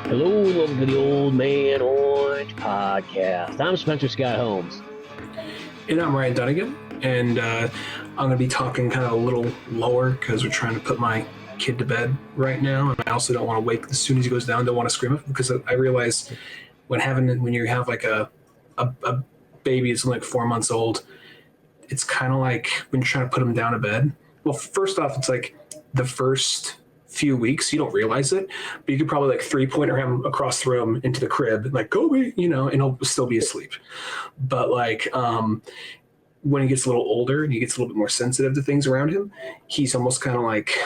Hello, welcome to the OMO Podcast. I'm Spencer Scott Holmes. And I'm Ryan Dunigan, and I'm going to be talking kind of a little lower because we're trying to put my kid to bed right now, and I also don't want to wake as soon as he goes down. Don't want to scream at him because I realize when you have like a baby that's only like 4 months old, it's kind of like when you're trying to put him down to bed. Well, first off, it's like the first few weeks you don't realize it, but you could probably like 3-pointer him across the room into the crib and like go away, and he'll still be asleep. But like when he gets a little older and he gets a little bit more sensitive to things around him, he's almost kind of like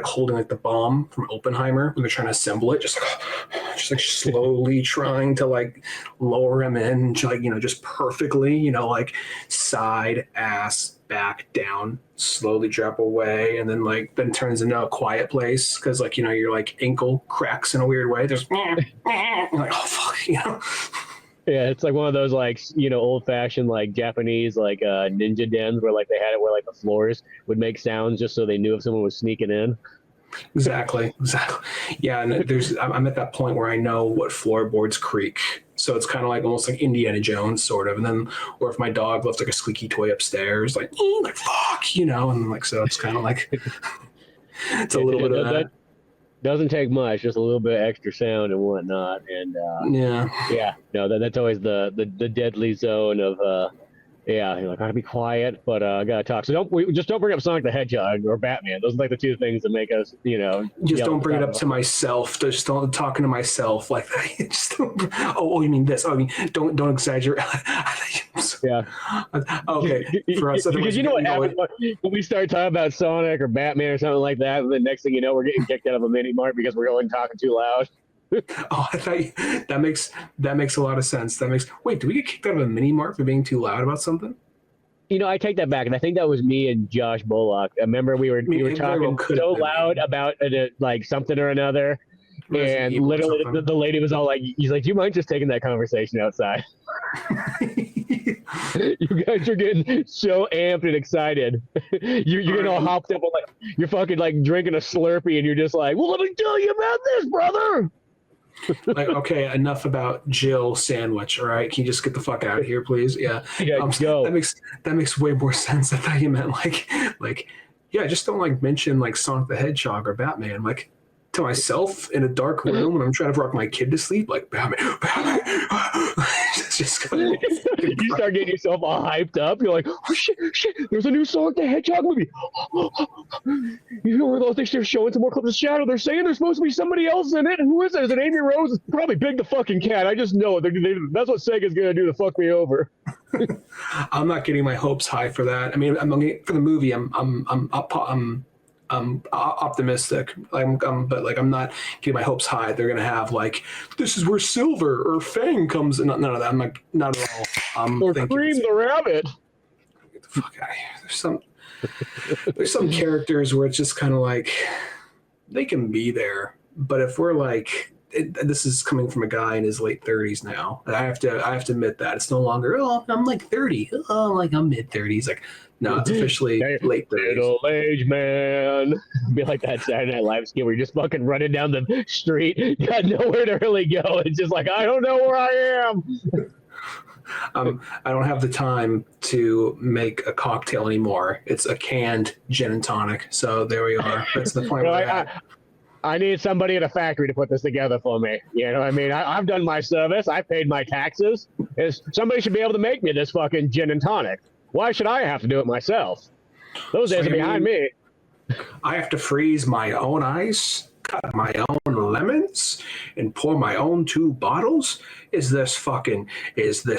holding like the bomb from Oppenheimer when they're trying to assemble it, just like slowly trying to like lower him in, like just perfectly, like side, ass, back, down, slowly drop away, and then turns into a quiet place because like your like ankle cracks in a weird way. There's like, oh fuck, Yeah, it's like one of those like old fashioned like Japanese like ninja dens where like they had it where like the floors would make sounds just so they knew if someone was sneaking in. Exactly. Yeah, and I'm at that point where I know what floorboards creak. So it's kind of like almost like Indiana Jones sort of. And then, or if my dog left like a squeaky toy upstairs, like fuck, and like, so it's kind of like, it's a little bit of that. Doesn't take much, just a little bit of extra sound and whatnot. And that's always the deadly zone of, you're like, I gotta be quiet, but I gotta talk. So don't bring up Sonic the Hedgehog or Batman. Those are like the two things that make us, Just don't bring it up to myself. Just don't talking to myself like that. Just don't, oh, you mean this? Oh, I mean, don't exaggerate. Yeah. Okay. For us, because you know what happens when we start talking about Sonic or Batman or something like that, and the next thing you know, we're getting kicked out of a mini mart because we're going talking too loud. Oh, I thought that makes a lot of sense. Wait, do we get kicked out of a mini mart for being too loud about something? I take that back, and I think that was me and Josh Bullock. I remember we were talking so loud about like something or another, and literally the lady was all like, "He's like, do you mind just taking that conversation outside?" You guys are getting so amped and excited. You're getting all hopped up, like you're fucking like drinking a Slurpee, and you're just like, "Well, let me tell you about this, brother." Like, okay, enough about Jill sandwich. All right, can you just get the fuck out of here, please? Yeah, go. That makes way more sense. I thought you meant like, yeah, just don't like mention like Sonic the Hedgehog or Batman. Like to myself in a dark room when I'm trying to rock my kid to sleep, like Batman. It's just kind of you start getting yourself all hyped up. You're like, oh shit, there's a new Sonic the Hedgehog movie. They're showing some more clips of Shadow. They're saying there's supposed to be somebody else in it. Who is it? Is it Amy Rose? It's probably Big the fucking Cat. I just know it. That's what Sega's gonna do to fuck me over. I'm not getting my hopes high for that. I mean, for the movie, I'm optimistic, but like I'm not getting my hopes high. They're gonna have like, this is where Silver or Fang comes in. None of that. I'm like, not at all. Or Cream the Rabbit. Get the fuck out of here. There's some characters where it's just kind of like they can be there, but if we're like, this is coming from a guy in his late 30s now. I have to admit that it's no longer. Oh, I'm like 30. Oh, like I'm mid 30s. Like, no, it's officially late 30s. Middle age man. Be like that Saturday Night Live skit where you're just fucking running down the street, got nowhere to really go. It's just like, I don't know where I am. I don't have the time to make a cocktail anymore. It's a canned gin and tonic. So there we are. That's the point. I need somebody at a factory to put this together for me. You know what I mean? I've done my service. I paid my taxes. Somebody should be able to make me this fucking gin and tonic. Why should I have to do it myself? Those days are behind me. I have to freeze my own ice, cut my own lemons, and pour my own 2 bottles? Is this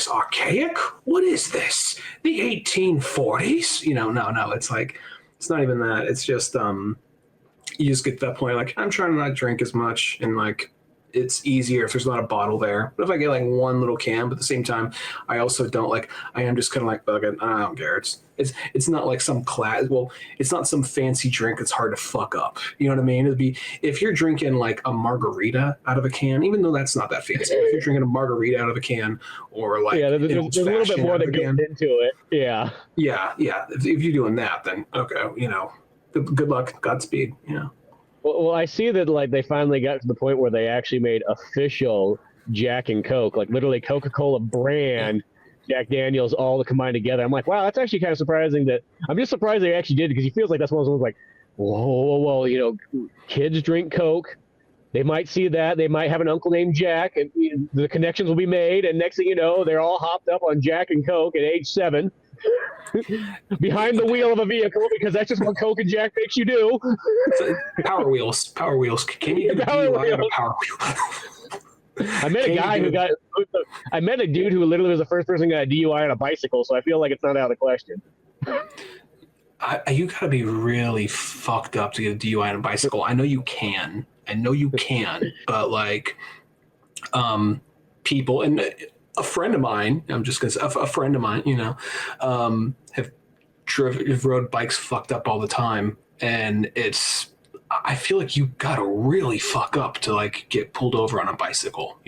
archaic? What is this? The 1840s? No. It's like, it's not even that. It's just, you just get to that point, like, I'm trying to not drink as much, and like, it's easier if there's not a bottle there. But if I get like one little can, but at the same time, I also don't like, I am just kind of like, fucking, I don't care. It's not like some it's not some fancy drink that's hard to fuck up. You know what I mean? It'd be, if you're drinking like a margarita out of a can, even though that's not that fancy, if you're drinking a margarita out of a can, or like, there's a little bit more that goes into it. Yeah. If you're doing that, then okay, good luck, Godspeed. Well, I see that like they finally got to the point where they actually made official Jack and Coke, like literally Coca-Cola brand Jack Daniels all combined together. I'm like, wow, that's actually kind of surprising. I'm just surprised they actually did because he feels like that's one of those ones like, whoa, kids drink Coke. They might see that. They might have an uncle named Jack, and the connections will be made. And next thing you know, they're all hopped up on Jack and Coke at age 7. Behind the wheel of a vehicle, because that's just what Coke and Jack makes you do. Power wheels. Can you do DUI on a power wheel? I met a dude who literally was the first person who got a DUI on a bicycle, so I feel like it's not out of the question. You gotta be really fucked up to get a DUI on a bicycle. I know you can, but like, people, and a friend of mine, I'm just gonna say a friend of mine, have rode bikes fucked up all the time, and I feel like you gotta really fuck up to like get pulled over on a bicycle,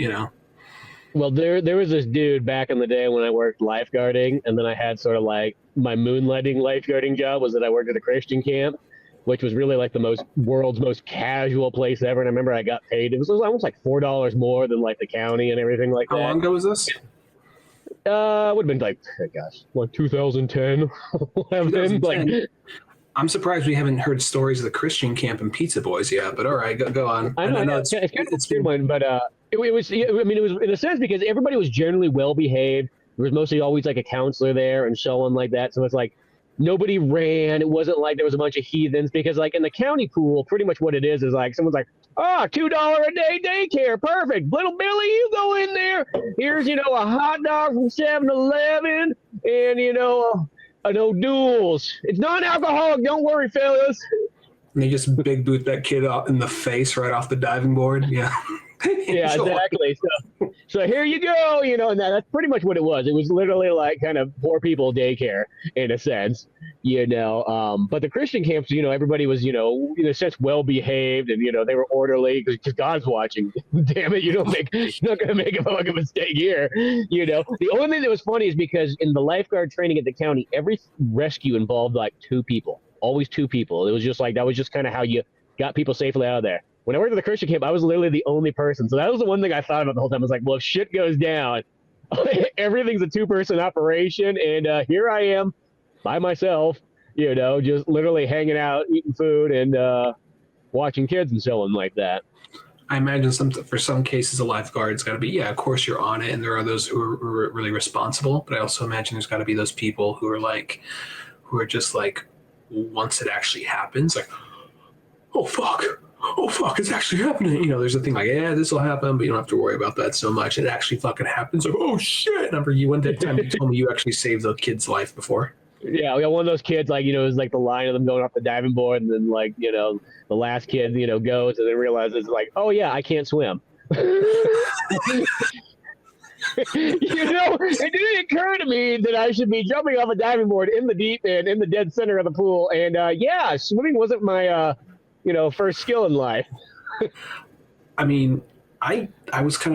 Well, there was this dude back in the day when I worked lifeguarding, and then I had sort of like my moonlighting lifeguarding job was that I worked at a Christian camp, which was really like the world's most casual place ever. And I remember I got paid. It was almost like $4 more than like the county and everything like that. How long ago was this? Would have been like, like 2010, 11. Like, I'm surprised we haven't heard stories of the Christian camp and Pizza Boys yet. But all right, go on. I know it's kind of a good one, but it was in a sense because everybody was generally well behaved. There was mostly always like a counselor there and so on like that. So it's like nobody ran. It wasn't like there was a bunch of heathens because like in the county pool, pretty much what it is like someone's like, $2 a day daycare. Perfect. Little Billy, you go in there. Here's, a hot dog from 7-Eleven and, an O'Doul's. It's non-alcoholic. Don't worry, fellas. And they just big boot that kid up in the face right off the diving board. Yeah. Yeah, exactly. So here you go, and that's pretty much what it was. It was literally like kind of poor people daycare in a sense, but the Christian camps, everybody was, in a sense well behaved and, they were orderly because God's watching. Damn it. You're not going to make a fucking mistake here. The only thing that was funny is because in the lifeguard training at the county, every rescue involved like 2 people, always 2 people. It was just like, that was just kind of how you got people safely out of there. When I worked at the Christian camp, I was literally the only person. So that was the one thing I thought about the whole time. I was like, well, if shit goes down, everything's a 2-person operation. And here I am by myself, just literally hanging out, eating food and watching kids and so on like that. I imagine for some cases, a lifeguard's got to be, of course you're on it. And there are those who are really responsible. But I also imagine there's got to be those people who are just like, once it actually happens, like, oh, fuck, it's actually happening. There's a thing like, this will happen, but you don't have to worry about that so much. It actually fucking happens. Like, oh, shit. Remember, one time you told me you actually saved a kid's life before. Yeah, we got one of those kids, like, it was like the line of them going off the diving board, and then, like, the last kid, goes and then realizes, like, oh, yeah, I can't swim. It didn't occur to me that I should be jumping off a diving board in the deep end, in the dead center of the pool. And, swimming wasn't my... first skill in life. I mean, I was a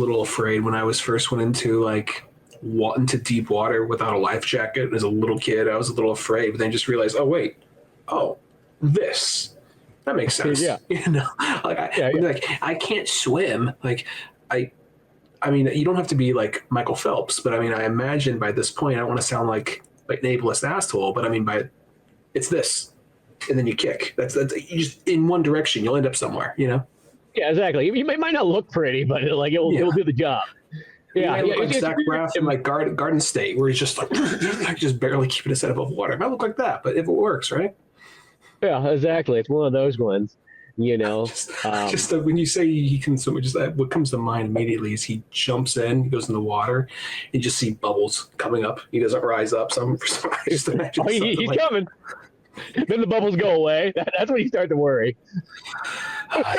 little afraid when I was first went into deep water without a life jacket. As a little kid, I was a little afraid, but then just realized, that makes sense. Yeah. I can't swim. Like, I mean, you don't have to be like Michael Phelps, but I mean, I imagine by this point, I don't want to sound like an ableist asshole, but I mean, it's this. And then you kick. That's you just in one direction. You'll end up somewhere, Yeah, exactly. You might not look pretty, but it will do the job. Yeah, look like Zach Braff in like Garden State, where he's just like just barely keeping his head above water. It might look like that, but if it works, right? Yeah, exactly. It's one of those ones. When you say he can swim, what comes to mind immediately is he jumps in, he goes in the water, and you just see bubbles coming up. He doesn't rise up. He's coming. Then the bubbles go away. That's when you start to worry.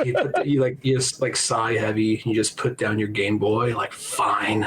You just like sigh heavy. You just put down your Game Boy. Like, fine.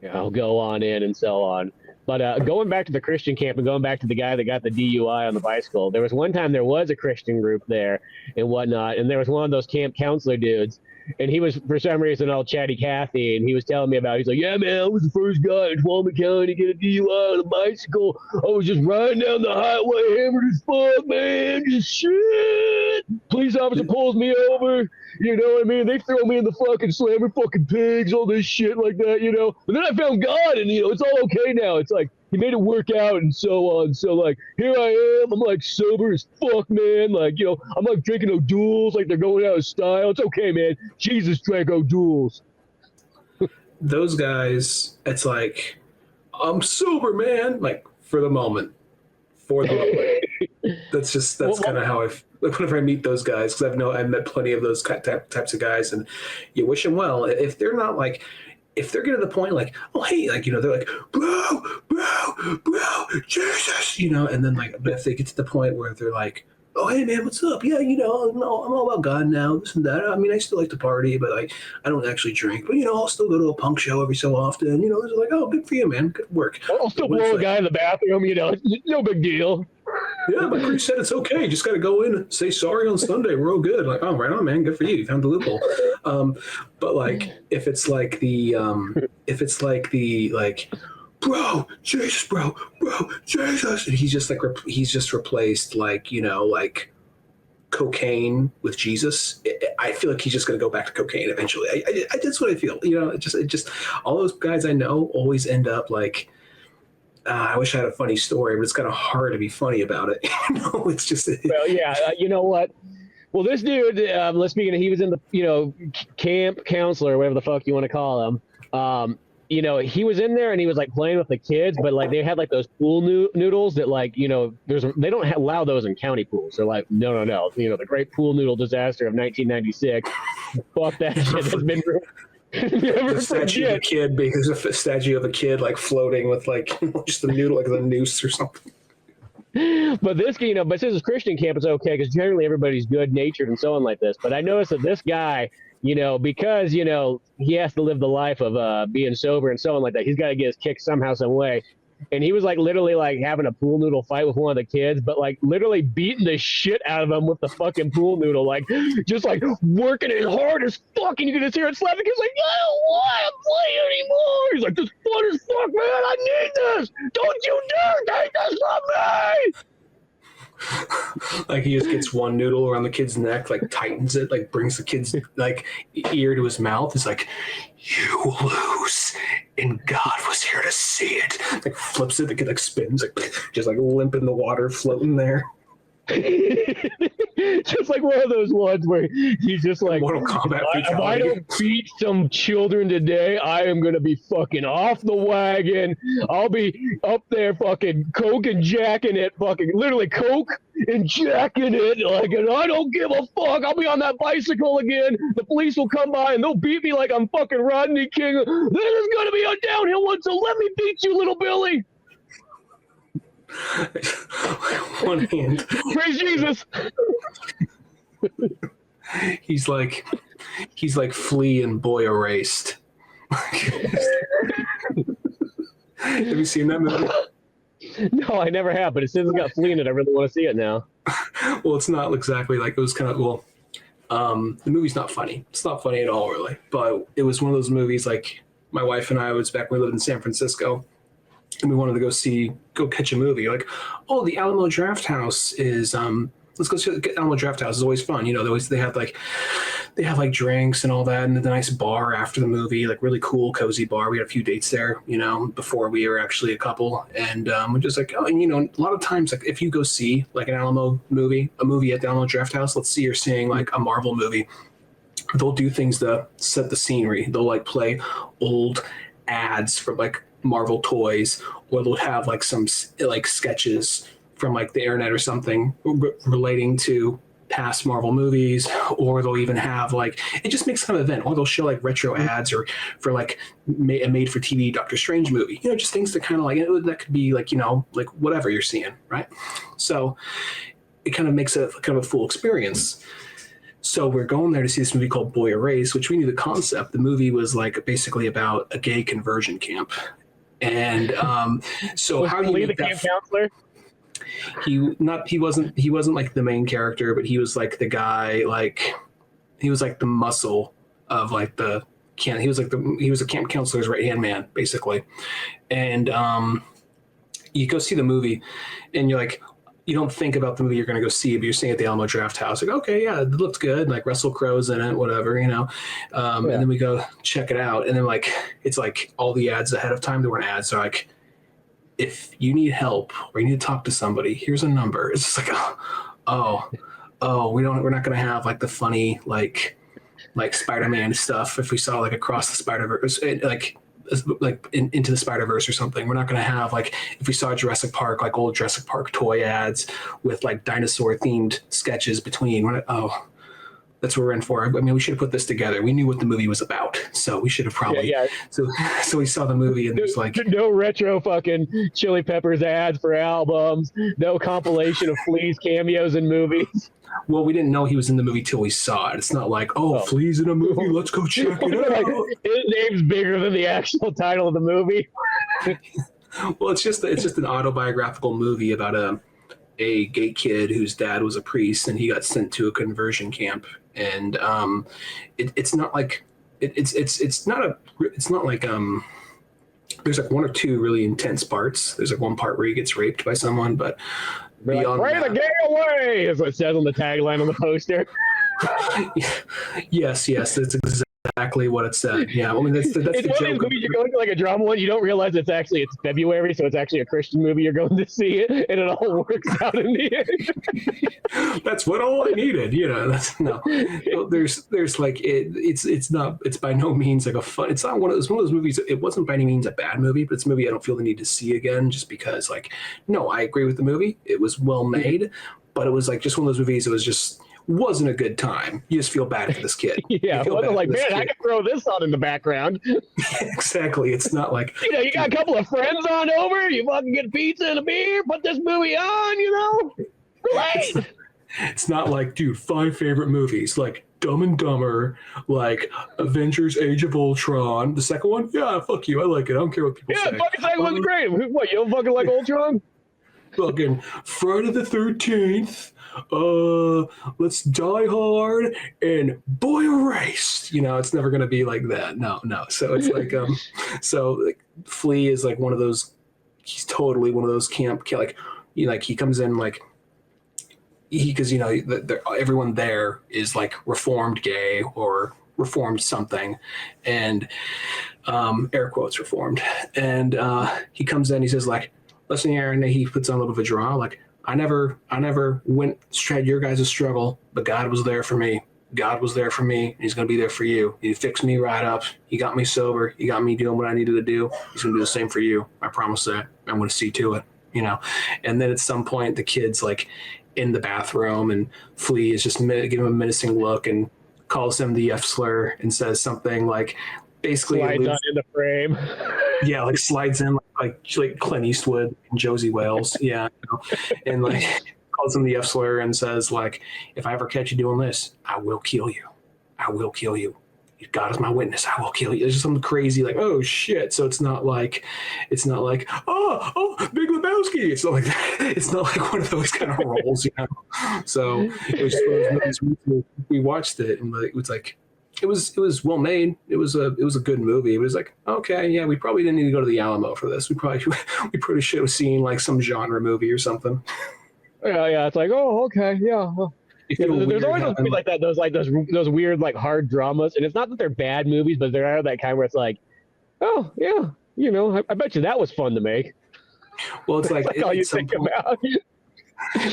Yeah, I'll go on in and so on. But going back to the Christian camp and going back to the guy that got the DUI on the bicycle, there was one time there was a Christian group there and whatnot, and there was one of those camp counselor dudes, and he was, for some reason, all chatty Cathy, and he was telling me about it. He's like, yeah, man, I was the first guy in Tuolumne County to get a DUI on a bicycle. I was just riding down the highway, hammered as fuck, man, just shit. Police officer pulls me over. You know what I mean? They throw me in the fucking slammer, fucking pigs, all this shit like that, you know? But then I found God, and, you know, it's all okay now. It's like, he made it work out and so on. So, like, here I am. I'm, like, sober as fuck, man. Like, you know, I'm, like, drinking O'Doul's like they're going out of style. It's okay, man. Jesus drank O'Doul's. Those guys, it's like, I'm sober, man. Like, for the moment. That's kind of how I feel whenever I meet those guys, because I've met plenty of those types of guys, and you wish them well. If they're not like, if they're getting to the point like, oh hey, like, you know, they're like, bro, Jesus, you know, and then like, but if they get to the point where they're like, oh hey man, what's up? Yeah, you know, I'm all about God now, this and that. I mean, I still like to party, but like, I don't actually drink. But you know, I'll still go to a punk show every so often. You know, it's like, oh, good for you, man, good work. I'll still blow a guy in the bathroom. You know, no big deal. Yeah, my priest said it's okay. You just got to go in and say sorry on Sunday. We're all good. Like, oh, right on, man. Good for you. You found the loophole. But like, if it's like bro, Jesus, bro, Jesus, and he's just replaced, like, you know, like cocaine with Jesus. I feel like he's just going to go back to cocaine eventually. I that's what I feel. You know, it just all those guys I know always end up like. I wish I had a funny story, but it's kind of hard to be funny about it. You know, it's just. Well, yeah, you know what? Well, this dude, let's speak of, he was in the, you know, camp counselor, whatever the fuck you want to call him. You know, he was in there and he was like playing with the kids, but like they had like those pool noodles that, like, you know, they don't allow those in county pools. They're like, no. You know, the great pool noodle disaster of 1996. Fuck that shit. That's been ruined. Never the statue of a kid, because a statue of a kid like floating with like just a noodle, like a noose or something. But this, you know, but since it's Christian camp, it's okay because generally everybody's good natured and so on like this. But I noticed that this guy, you know, because, you know, he has to live the life of being sober and so on like that, he's got to get his kick somehow, some way. And he was like literally like having a pool noodle fight with one of the kids, but like literally beating the shit out of him with the fucking pool noodle, like just like working it hard as fuck. And you can just hear it slapping. He's like, I don't want to play anymore. He's like, this is fun as fuck, man. I need this. Don't you dare take this from me. Like he just gets one noodle around the kid's neck, like tightens it, like brings the kid's like ear to his mouth. It's like, you lose, and God was here to see it. Like flips it, the kid like spins, like just like limp in the water, floating there. Just like one of those ones where he's just like, Mortal Kombat if I don't beat some children today, I am going to be fucking off the wagon. I'll be up there fucking coke and jacking it, fucking literally coke and jacking it, like, and I don't give a fuck. I'll be on that bicycle again. The police will come by and they'll beat me like I'm fucking Rodney King. This is going to be a downhill one, so let me beat you, little Billy. One hand. Praise Jesus. He's like Flea and Boy Erased. Have you seen that movie? No, I never have, but as soon as it got Flea in it, I really want to see it now. Well, it's not exactly like, it was kind of, well, the movie's not funny. It's not funny at all, really. But it was one of those movies, like, my wife and I was back when we lived in San Francisco, and we wanted to go catch a movie. Like, oh, the Alamo Draft House is, let's go see the Alamo Draft House. Is always fun. You know, they have like drinks and all that, and the nice bar after the movie, like really cool, cozy bar. We had a few dates there, you know, before we were actually a couple. And we're just like, oh, and you know, a lot of times, like if you go see like an Alamo movie, a movie at the Alamo Draft House, let's see you're seeing like a Marvel movie. They'll do things to set the scenery. They'll like play old ads for like Marvel toys, or they'll have like some like sketches from like the internet or something relating to past Marvel movies, or they'll even have like, it just makes kind of an event, or they'll show like retro ads or for like a made for TV Doctor Strange movie, you know, just things that kind of like, that could be like, you know, like whatever you're seeing, right? So it kind of makes it kind of a full experience. So we're going there to see this movie called Boy Erased, which we knew the concept. The movie was like basically about a gay conversion camp. And so Was how do you Lee make the that? camp counselor? He wasn't like the main character, but he was like the guy, like he was like the muscle of like the camp. He was a camp counselor's right hand man, basically. And you go see the movie, and you're like, you don't think about the movie you're going to go see, but you're seeing it at the Alamo Draft House. Like, okay, yeah, it looks good. Like Russell Crowe's in it, whatever, you know. And then we go check it out, and then like it's like all the ads ahead of time. There weren't ads. They're like, if you need help or you need to talk to somebody, here's a number. It's just like, oh, we're not going to have like the funny like Spider-Man stuff. If we saw like Across the Spider-Verse, like Into the Spider-Verse or something, we're not going to have like if we saw Jurassic Park, like old Jurassic Park toy ads with like dinosaur themed sketches between. That's what we're in for. I mean, we should have put this together. We knew what the movie was about, so we should have probably. Yeah. So we saw the movie, and there's like no retro fucking Chili Peppers ads for albums, no compilation of Flea's cameos in movies. Well, we didn't know he was in the movie till we saw it. It's not like, Flea's in a movie, let's go check it out. Like, his name's bigger than the actual title of the movie. Well, it's just an autobiographical movie about a gay kid whose dad was a priest, and he got sent to a conversion camp. And it's not like it's not like there's like one or two really intense parts. There's like one part where he gets raped by someone, but beyond like, pray the gay away is what it says on the tagline on the poster. Yes, that's exactly what it said. Yeah, I mean that's it's the one joke. Of these movies you go into like a drama one, you don't realize it's February, so it's actually a Christian movie you're going to see it, and it all works out in the end. That's what all I needed, you know. There's like it's by no means like a fun. It's not one of those movies. It wasn't by any means a bad movie, but it's a movie I don't feel the need to see again, just because like no, I agree with the movie. It was well made, but it was like just one of those movies. It was just. Wasn't a good time. You just feel bad for this kid. Yeah, it wasn't like, man, I can throw this on in the background. Exactly. It's not like you got a couple of friends on over, you fucking get pizza and a beer, put this movie on, you know? Great. It's not like, dude, 5 favorite movies, like Dumb and Dumber, like Avengers Age of Ultron. The second one? Yeah, fuck you. I like it. I don't care what people say. Yeah, the fucking second one's great. What, you don't fucking like Ultron? Fucking Friday the 13th. Let's Die Hard and Boy Erased. You know, it's never gonna be like that. No. So it's like so like Flea is like one of those. He's totally one of those camp like he comes in like because you know everyone there is like reformed gay or reformed something, and air quotes reformed, and he comes in, he says like, listen here, and he puts on a little bit of a draw like. I never went straight your guys' struggle, but God was there for me. God was there for me. And he's going to be there for you. He fixed me right up. He got me sober. He got me doing what I needed to do. He's going to do the same for you. I promise that. I'm going to see to it, you know? And then at some point the kid's like in the bathroom and Flea is just giving him a menacing look and calls him the F slur and says something like, basically slides on in the frame. Yeah, like slides in like Clint Eastwood and Josie Wales. Yeah, you know? And like calls him the F slur and says like, if I ever catch you doing this, I will kill you. I will kill you. God is my witness. I will kill you. There's just something crazy like, oh shit. So it's not like oh Big Lebowski. It's not like that. It's not like one of those kind of roles, you know. So it was just one of those movies we watched it and it was like. It was well made. It was a good movie. It was like, okay, yeah, we probably didn't need to go to the Alamo for this. We probably should have seen like some genre movie or something. Yeah. It's like, oh, okay, yeah. There's always those movies like that. Those weird like hard dramas, and it's not that they're bad movies, but they're that kind where it's like, oh yeah, you know, I bet you that was fun to make. Well, it's like all you think about.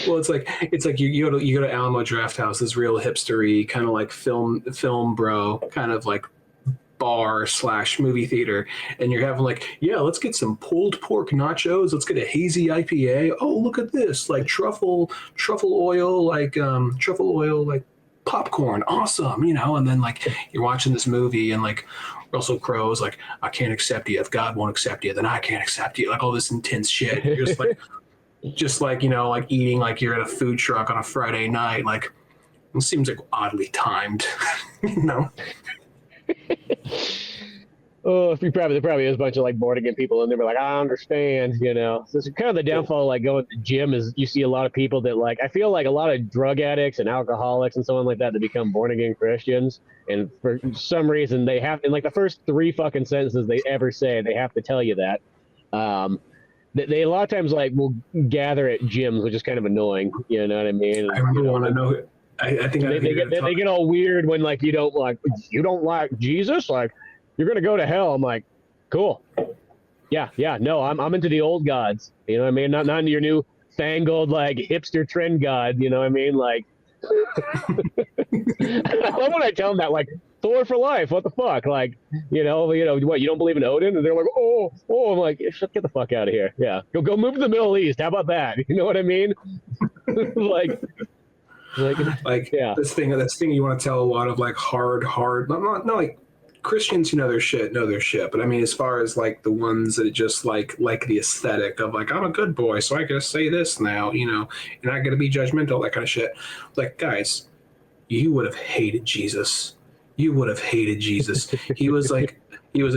Well, it's like you go to Alamo Draft House, this real hipstery kind of like film bro kind of like bar / movie theater, and you're having like, yeah, let's get some pulled pork nachos, let's get a hazy IPA. Oh, look at this, like truffle oil like popcorn, awesome, you know. And then like you're watching this movie and like Russell Crowe's like, I can't accept you. If God won't accept you, then I can't accept you. Like all this intense shit. You're just like, you know, like eating like you're at a food truck on a Friday night. Like it seems like oddly timed, you know. Oh, there probably is a bunch of like born again people, and they were like, I understand, you know. So it's kind of the downfall, like going to the gym is you see a lot of people that like, I feel like a lot of drug addicts and alcoholics and so on like that become born again Christians, and for some reason they have in like the first 3 fucking sentences they ever say they have to tell you that. They a lot of times like will gather at gyms, which is kind of annoying. You know what I mean? I remember when I know it. I think they get all weird when like you don't like Jesus, like you're gonna go to hell. I'm like, cool, yeah, no, I'm into the old gods. You know what I mean? Not into your new fangled like hipster trend god. You know what I mean? Like, I love when I tell them that, like, Thor for life. What the fuck? Like, you know what? You don't believe in Odin? And they're like, oh. I'm like, get the fuck out of here. Yeah, go move to the Middle East. How about that? You know what I mean? like yeah. This thing you want to tell a lot of like hard, not like Christians, know their shit, but I mean, as far as like the ones that just like the aesthetic of like, I'm a good boy, so I gotta say this now, you're not gonna be judgmental, that kind of shit. Like, guys, you would have hated Jesus. He was a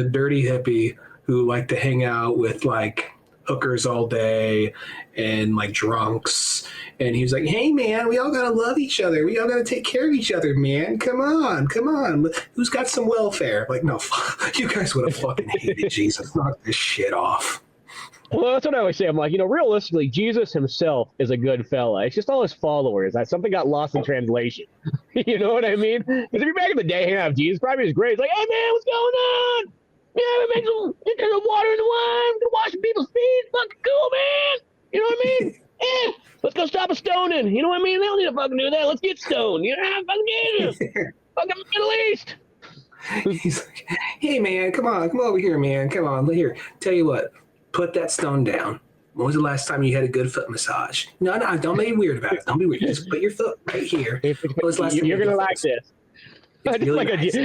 dirty hippie who liked to hang out with like hookers all day and like drunks. And he was like, hey, man, we all got to love each other. We all got to take care of each other, man. Come on. Who's got some welfare? Like, no, you guys would have fucking hated Jesus. Knock this shit off. Well, that's what I always say. I'm like, realistically, Jesus himself is a good fella. It's just all his followers. Something got lost in translation. You know what I mean? Because if you're back in the day hanging out with Jesus, probably was great. It's like, hey, man, what's going on? Yeah, we make some water in the wine. We're washing people's feet. Fucking cool, man. You know what I mean? Yeah. Let's go stop a stoning. You know what I mean? They don't need to fucking do that. Let's get stoned. You know, fucking get it. Fucking Middle East. He's like, hey, man, come over here, man. Come on, here. Tell you what, put that stone down. When was the last time you had a good foot massage? No, don't be weird about it. Don't be weird. Just put your foot right here. You're going to like this. Really nice.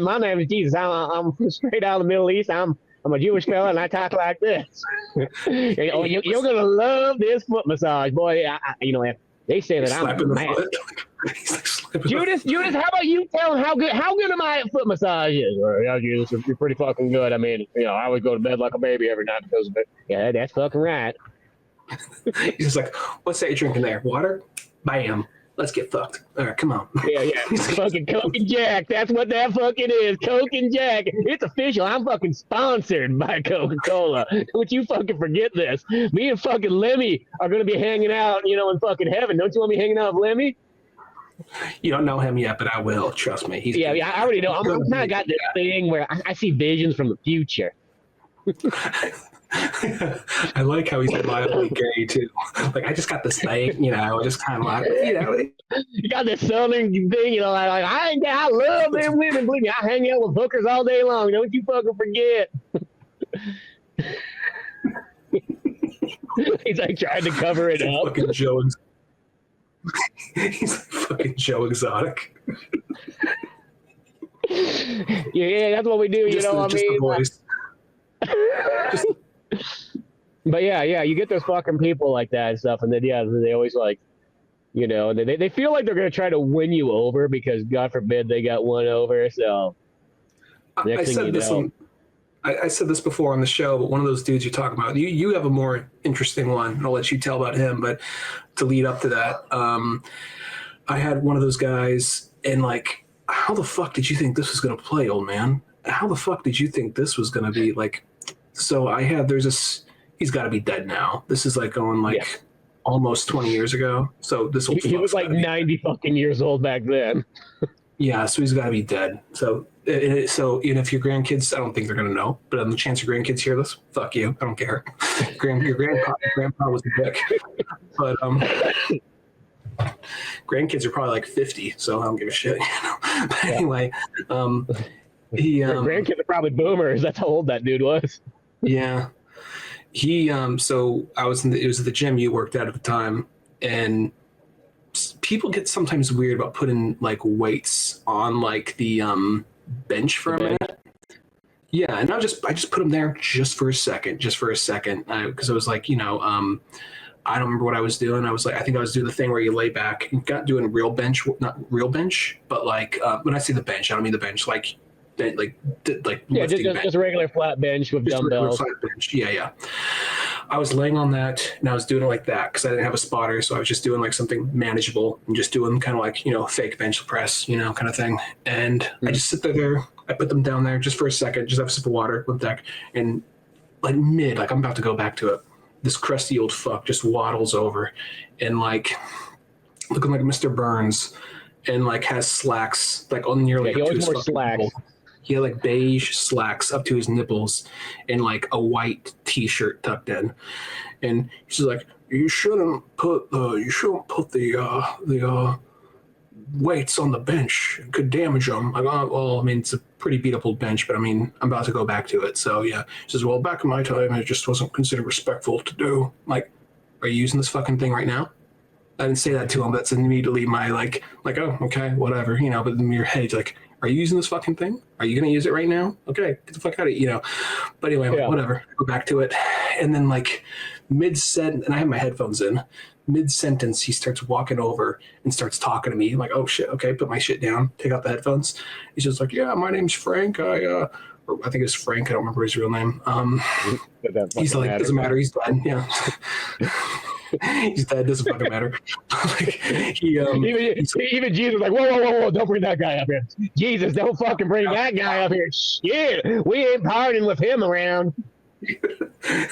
My name is Jesus. I'm straight out of the Middle East. I'm a Jewish fella, and I talk like this. You're gonna love this foot massage, boy. They say that I'm mad. Judas, how about you tell him how good my foot massage is? Or, yeah, Jesus, you're pretty fucking good. I mean, I would go to bed like a baby every night because of it. Yeah, that's fucking right. He's just like, what's that you're drinking there? Water? Bam. Let's get fucked. All right, come on. Yeah. Fucking Coke and Jack. That's what that fucking is. Coke and Jack. It's official. I'm fucking sponsored by Coca-Cola. Don't you fucking forget this. Me and fucking Lemmy are going to be hanging out, in fucking heaven. Don't you want me hanging out with Lemmy? You don't know him yet, but I will. Trust me. Yeah, I already know. I'm kind of got this thing where I see visions from the future. I like how he's mildly gay too. Like, I just got this thing, just kind of like, You got this southern thing, I love them women. Believe me, I hang out with hookers all day long. Don't you fucking forget. He's like trying to cover it up. Fucking Joe. He's like fucking Joe Exotic. Yeah, that's what we do. Just the voice. But yeah, you get those fucking people like that and stuff, and then they always like, they feel like they're gonna try to win you over because God forbid they got won over. So I said this before on the show, but one of those dudes you talk about, you have a more interesting one. I'll let you tell about him, but to lead up to that, I had one of those guys, and like, how the fuck did you think this was gonna play, old man? How the fuck did you think this was gonna be like? So he's got to be dead now. This is like going like almost 20 years ago. So he was like 90 fucking years old back then. Yeah, so he's got to be dead. So even if your grandkids, I don't think they're gonna know, but on the chance your grandkids hear this, fuck you, I don't care. Your grandpa was a dick, but grandkids are probably like 50, so I don't give a shit. But anyway, grandkids are probably boomers. That's how old that dude was. Yeah. So it was at the gym you worked at the time, and people get sometimes weird about putting like weights on like the bench for a minute. Yeah, and I just put them there just for a second, because I was like, I don't remember what I was doing. I think I was doing the thing where you lay back and got doing real bench, not real bench, but like when I say the bench, I don't mean the bench like lifting bench. Just a regular flat bench with dumbbells. Flat bench. Yeah. I was laying on that and I was doing it like that because I didn't have a spotter, so I was just doing like something manageable and just doing kind of like fake bench press, kind of thing. And I just sit there. I put them down there just for a second, just have a sip of water, went back, and like I'm about to go back to it. This crusty old fuck just waddles over and like looking like Mr. Burns and like has slacks like on nearly he up to always his wore fucking slacks. nipple. He had like beige slacks up to his nipples and like a white t-shirt tucked in. And he's like, you shouldn't put the weights on the bench. It could damage them. Like, well, I mean, it's a pretty beat up old bench, but I mean, I'm about to go back to it. So yeah, he says, well, back in my time, it just wasn't considered respectful to do. Like, are you using this fucking thing right now? I didn't say that to him. That's immediately my like, oh, okay, whatever, but in your head, like, are you using this fucking thing? Are you going to use it right now? Okay, get the fuck out of it, But anyway, whatever. Go back to it. And then like mid-sentence, and I have my headphones in, mid-sentence, he starts walking over and starts talking to me. I'm like, oh shit, okay, put my shit down, take out the headphones. He's just like, yeah, my name's Frank. I think it's Frank. I don't remember his real name. He's like, doesn't matter. He's dead. Yeah. He's dead. Doesn't fucking matter. Like, even Jesus was like, whoa, don't bring that guy up here. Jesus, don't fucking bring that guy up here. Shit, we ain't partying with him around.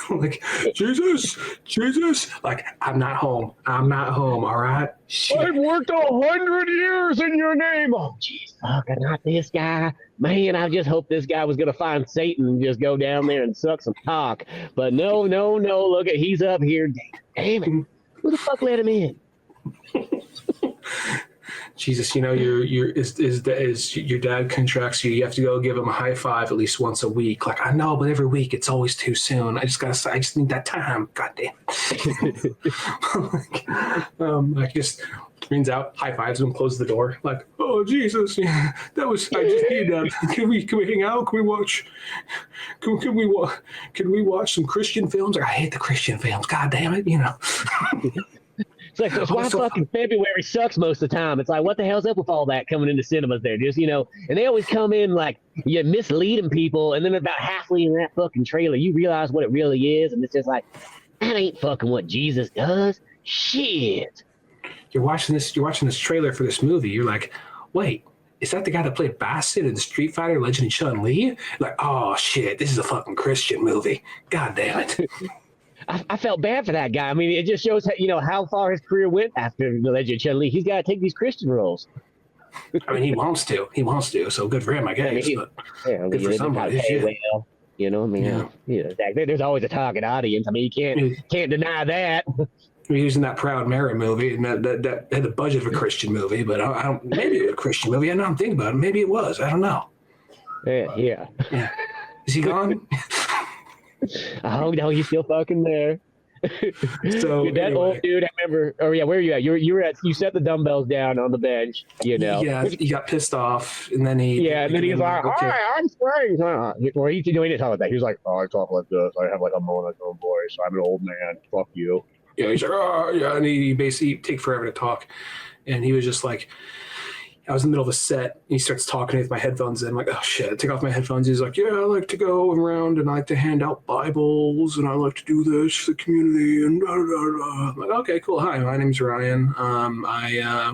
Like, Jesus, like, I'm not home, all right? Shit. I've worked 100 years in your name. Oh, jeez, fucking not this guy. Man, I just hoped this guy was going to find Satan and just go down there and suck some cock. But no, look at, he's up here. Damn it. Who the fuck let him in? Jesus, your dad contracts you. You have to go give him a high five at least once a week. Like, I know, but every week it's always too soon. I just need that time. God damn it. I just screens out, high fives him, closes the door. Like, oh Jesus, yeah, that was, I just need that. Can we hang out? Can we watch some Christian films? Like, I hate the Christian films. God damn it, It's like, that's why fucking February sucks most of the time. It's like, what the hell's up with all that coming into cinemas there? Just, and they always come in like, you're misleading people, and then about halfway in that fucking trailer, you realize what it really is, and it's just like, that ain't fucking what Jesus does. Shit. You're watching this trailer for this movie, you're like, wait, is that the guy that played Bassett in Street Fighter Legend of Chun-Li? Like, oh shit, this is a fucking Christian movie. God damn it. I felt bad for that guy. I mean, it just shows how far his career went after the Legend of Chun-Li. He's got to take these Christian roles. I mean, he wants to. So good for him, I guess. Good for somebody. There's always a target audience. I mean, you can't deny that. We're using that Proud Mary movie, and that had the budget of a Christian movie, but I don't. Maybe it was a Christian movie. I don't think about it. Maybe it was. I don't know. Yeah. Is he gone? Oh no, he's still fucking there. So that old dude, I remember. Oh yeah, where are you at? You set the dumbbells down on the bench. Yeah, he got pissed off, and then he. Yeah, and then he's like, okay. "Hi, I'm Frank." Or he didn't talk like that. He was like, "Oh, I talk like this. I have like a monotone voice. I'm an old man. Fuck you." Yeah, he's like, "Oh yeah," and he basically take forever to talk, and he was just like. I was in the middle of a set, and he starts talking with my headphones in. I'm like, oh shit, I take off my headphones. He's like, yeah, I like to go around and I like to hand out Bibles and I like to do this for the community and blah, blah, blah. I'm like, okay, cool. Hi, my name's Ryan. I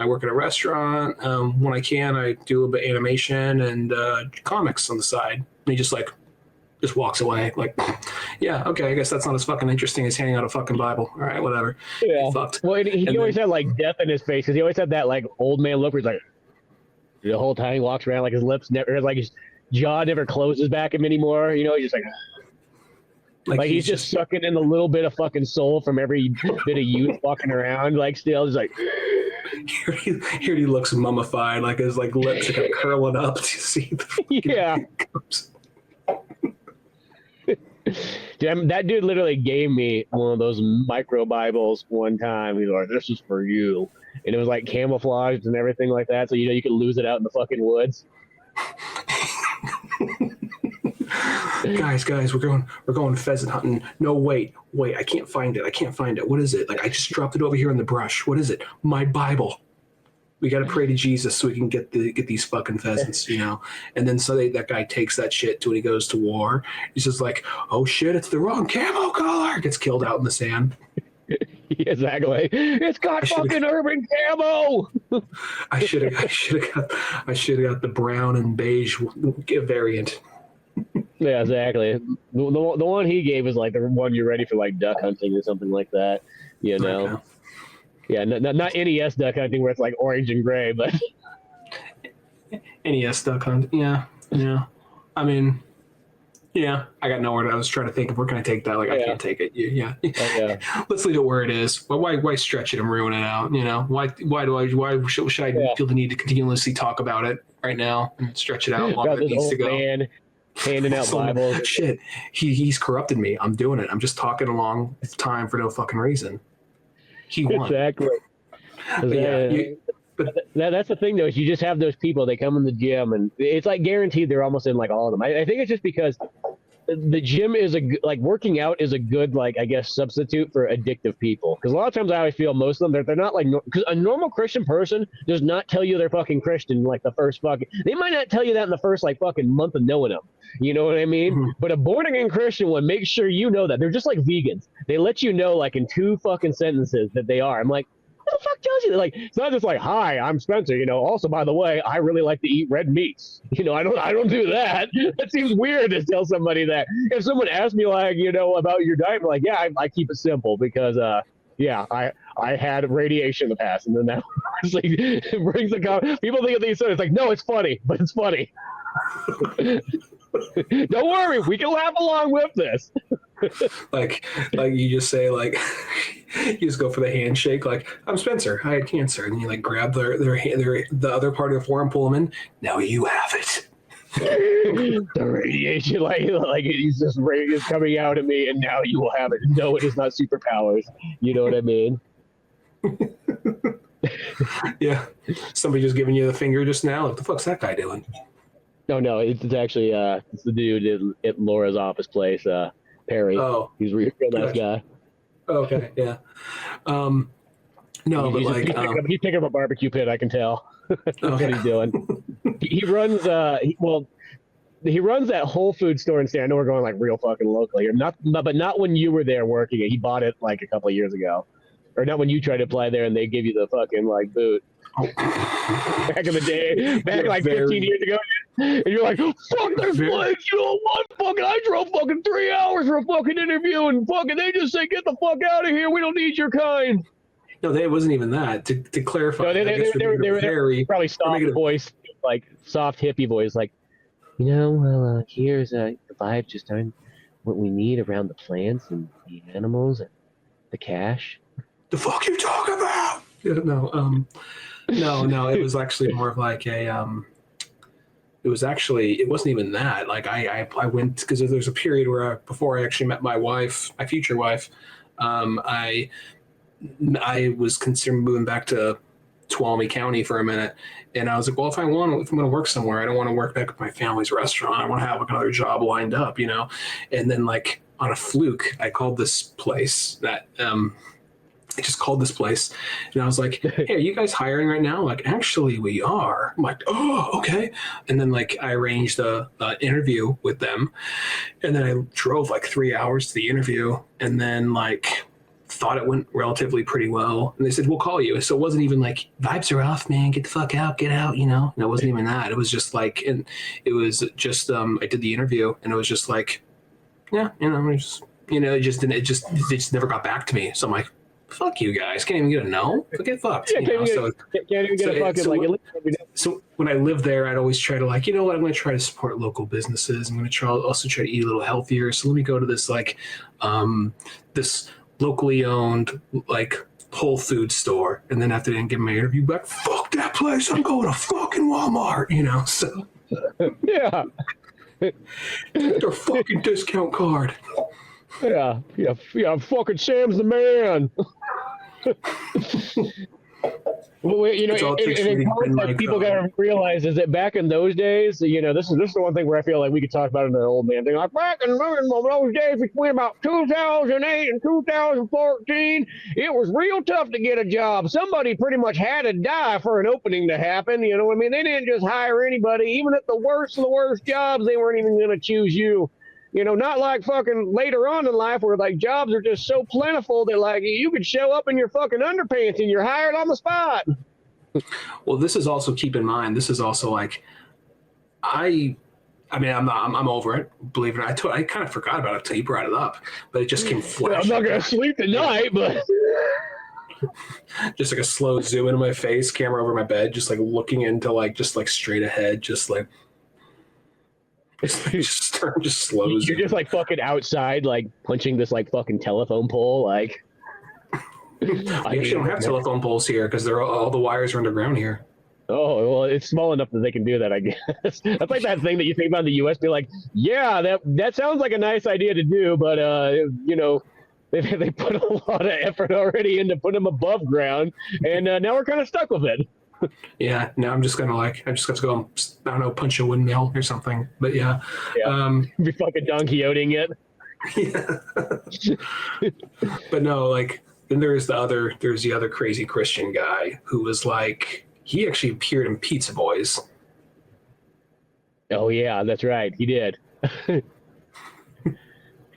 work at a restaurant. When I can, I do a little bit of animation and comics on the side. And he just walks away. Like, yeah, okay, I guess that's not as fucking interesting as handing out a fucking Bible. All right, whatever. Yeah. Fucked. Well, he always had like death in his face because he always had that like old man look where he's like, the whole time he walks around like his lips never, like his jaw never closes back him anymore. He's just like he's just sucking in a little bit of fucking soul from every bit of youth walking around. Like still, just like. Here he looks mummified, like his like lips are kind of curling up to see the yeah. Dude, that dude literally gave me one of those micro Bibles one time. He's like, "This is for you," and it was like camouflaged and everything like that, so you could lose it out in the fucking woods. Guys, we're going pheasant hunting. No, wait, I can't find it. What is it? Like, I just dropped it over here in the brush. What is it? My Bible. We got to pray to Jesus so we can get these fucking pheasants, you know. And then so that guy takes that shit to when he goes to war. He's just like, oh shit, it's the wrong camo color. Gets killed out in the sand. Exactly. It's got fucking urban camo. I should have got the brown and beige variant. Yeah, exactly. The one he gave is like the one you're ready for like duck hunting or something like that. You know. Okay. Yeah, not NES duck hunting where it's like orange and gray, but NES duck hunt. Yeah. I mean, yeah, I got nowhere. I was trying to think of where can I take that. Like, I can't take it. Yeah. Let's leave it where it is. Well, why stretch it and ruin it out? You know, why should I feel the need to continuously talk about it right now and stretch it out longer than it needs to go? Man handing out Bibles. Shit, he's corrupted me. I'm doing it. I'm just talking along time for no fucking reason. He won. Exactly. But that's the thing, though, is you just have those people, they come in the gym, and it's like guaranteed they're almost in like all of them. I think it's just because the gym is working out is a good, like, I guess, substitute for addictive people. Because a lot of times I always feel most of them, they're not like, because a normal Christian person does not tell you they're fucking Christian like the first fucking, they might not tell you that in the first like fucking month of knowing them. You know what I mean? Mm-hmm. But a born again Christian one makes sure you know that. They're just like vegans. They let you know like in 2 fucking sentences that they are. I'm like, who the fuck tells you that? Like, it's not just like, hi, I'm Spencer, you know, also, by the way, I really like to eat red meats. You know, I don't do that. That seems weird to tell somebody that. If someone asks me, like, you know, about your diet, I'm like, yeah, I keep it simple because, I had radiation in the past. And then that like, brings the comment. People think of these things, it's like, no, it's funny, but it's funny. Don't worry, we can laugh along with this. like you just say, like, you just go for the handshake, like, I'm Spencer, I had cancer, and you like grab their hand, the other part of the forearm, pull them in. Now you have it. The radiation, like he's just is coming out at me, and now you will have it. No, it is not superpowers. You know what I mean? Yeah. Somebody just giving you the finger just now. What the fuck's that guy doing? No, it's actually it's the dude at Laura's office place, Perry. Oh, he's a real nice guy. Okay, yeah. No, but like he's picking up a barbecue pit. I can tell. That's what he's doing. He runs he runs that Whole Food store in Stan. I know we're going like real fucking local here. But not when you were there working it. He bought it like a couple of years ago, or not when you tried to apply there and they give you the fucking like boot. Back in the day, like 15 years ago, and you're like, fuck this place, you know what? Fucking, I drove fucking 3 hours for a fucking interview, and fucking they just say, get the fuck out of here. We don't need your kind. No, it wasn't even that. To clarify, no, they probably soft voice, like soft hippie voice, like, you know, well, here's the vibes just aren't what we need around the plants and the animals and the cash. The fuck you talking about? Yeah, no, it was actually more of like a it wasn't even that. Like I went, because there's a period where before I actually met my wife, my future wife, I was considering moving back to Tuolumne County for a minute, and I was like, well, if I'm going to work somewhere, I don't want to work back at my family's restaurant. I want to have another job lined up, you know. And then like on a fluke, I called this place that I just called this place, and I was like, hey, are you guys hiring right now? Like, actually, we are. I'm like, oh, okay. And then, like, I arranged a interview with them, and then I drove, like, 3 hours to the interview, and then, like, thought it went relatively pretty well. And they said, we'll call you. So it wasn't even like, vibes are off, man. Get the fuck out. Get out, you know? And it wasn't even that. It was just, like, and it was just, I did the interview, and it was just, like, yeah, you know, it just never got back to me. So I'm like, fuck you guys. Can't even get a no. Get fucked. Yeah, can't even get a fucking like. So when I lived there, I'd always try to like, you know what? I'm going to try to support local businesses. I'm going to also try to eat a little healthier. So let me go to this like, this locally owned like Whole Food store, and then after they didn't give my interview back, fuck that place. I'm going to fucking Walmart. You know. So yeah, their fucking discount card. Yeah. Fucking Sam's the man. Well, you know, people got to realize is that back in those days, you know, this is the one thing where I feel like we could talk about it in an old man thing. Like back in those days, between about 2008 and 2014, it was real tough to get a job. Somebody pretty much had to die for an opening to happen. You know what I mean? They didn't just hire anybody. Even at the worst of the worst jobs, they weren't even going to choose you. You know, not like fucking later on in life where like jobs are just so plentiful that like you could show up in your fucking underpants and you're hired on the spot. Well, this is also, keep in mind, this is also like, I mean, I'm over it. Believe it or not, I kind of forgot about it until you brought it up, but it just came flashing. I'm not gonna sleep tonight, but just like a slow zoom into my face, camera over my bed, just like looking into like just like straight ahead, just like. Just slow. You're just like fucking outside, like punching this like fucking telephone pole. Like, we actually don't have telephone poles here because all the wires are underground here. Oh well, it's small enough that they can do that, I guess. That's like that thing that you think about in the U.S. Be like, yeah, that sounds like a nice idea to do, but you know, they put a lot of effort already into putting them above ground, and now we're kind of stuck with it. Yeah, now I just got to go, I don't know, punch a windmill or something. But yeah. Be fucking Don Quixoting it. Yeah. But no, like, then there's the other crazy Christian guy who was like, he actually appeared in Pizza Boys. Oh yeah, that's right. He did.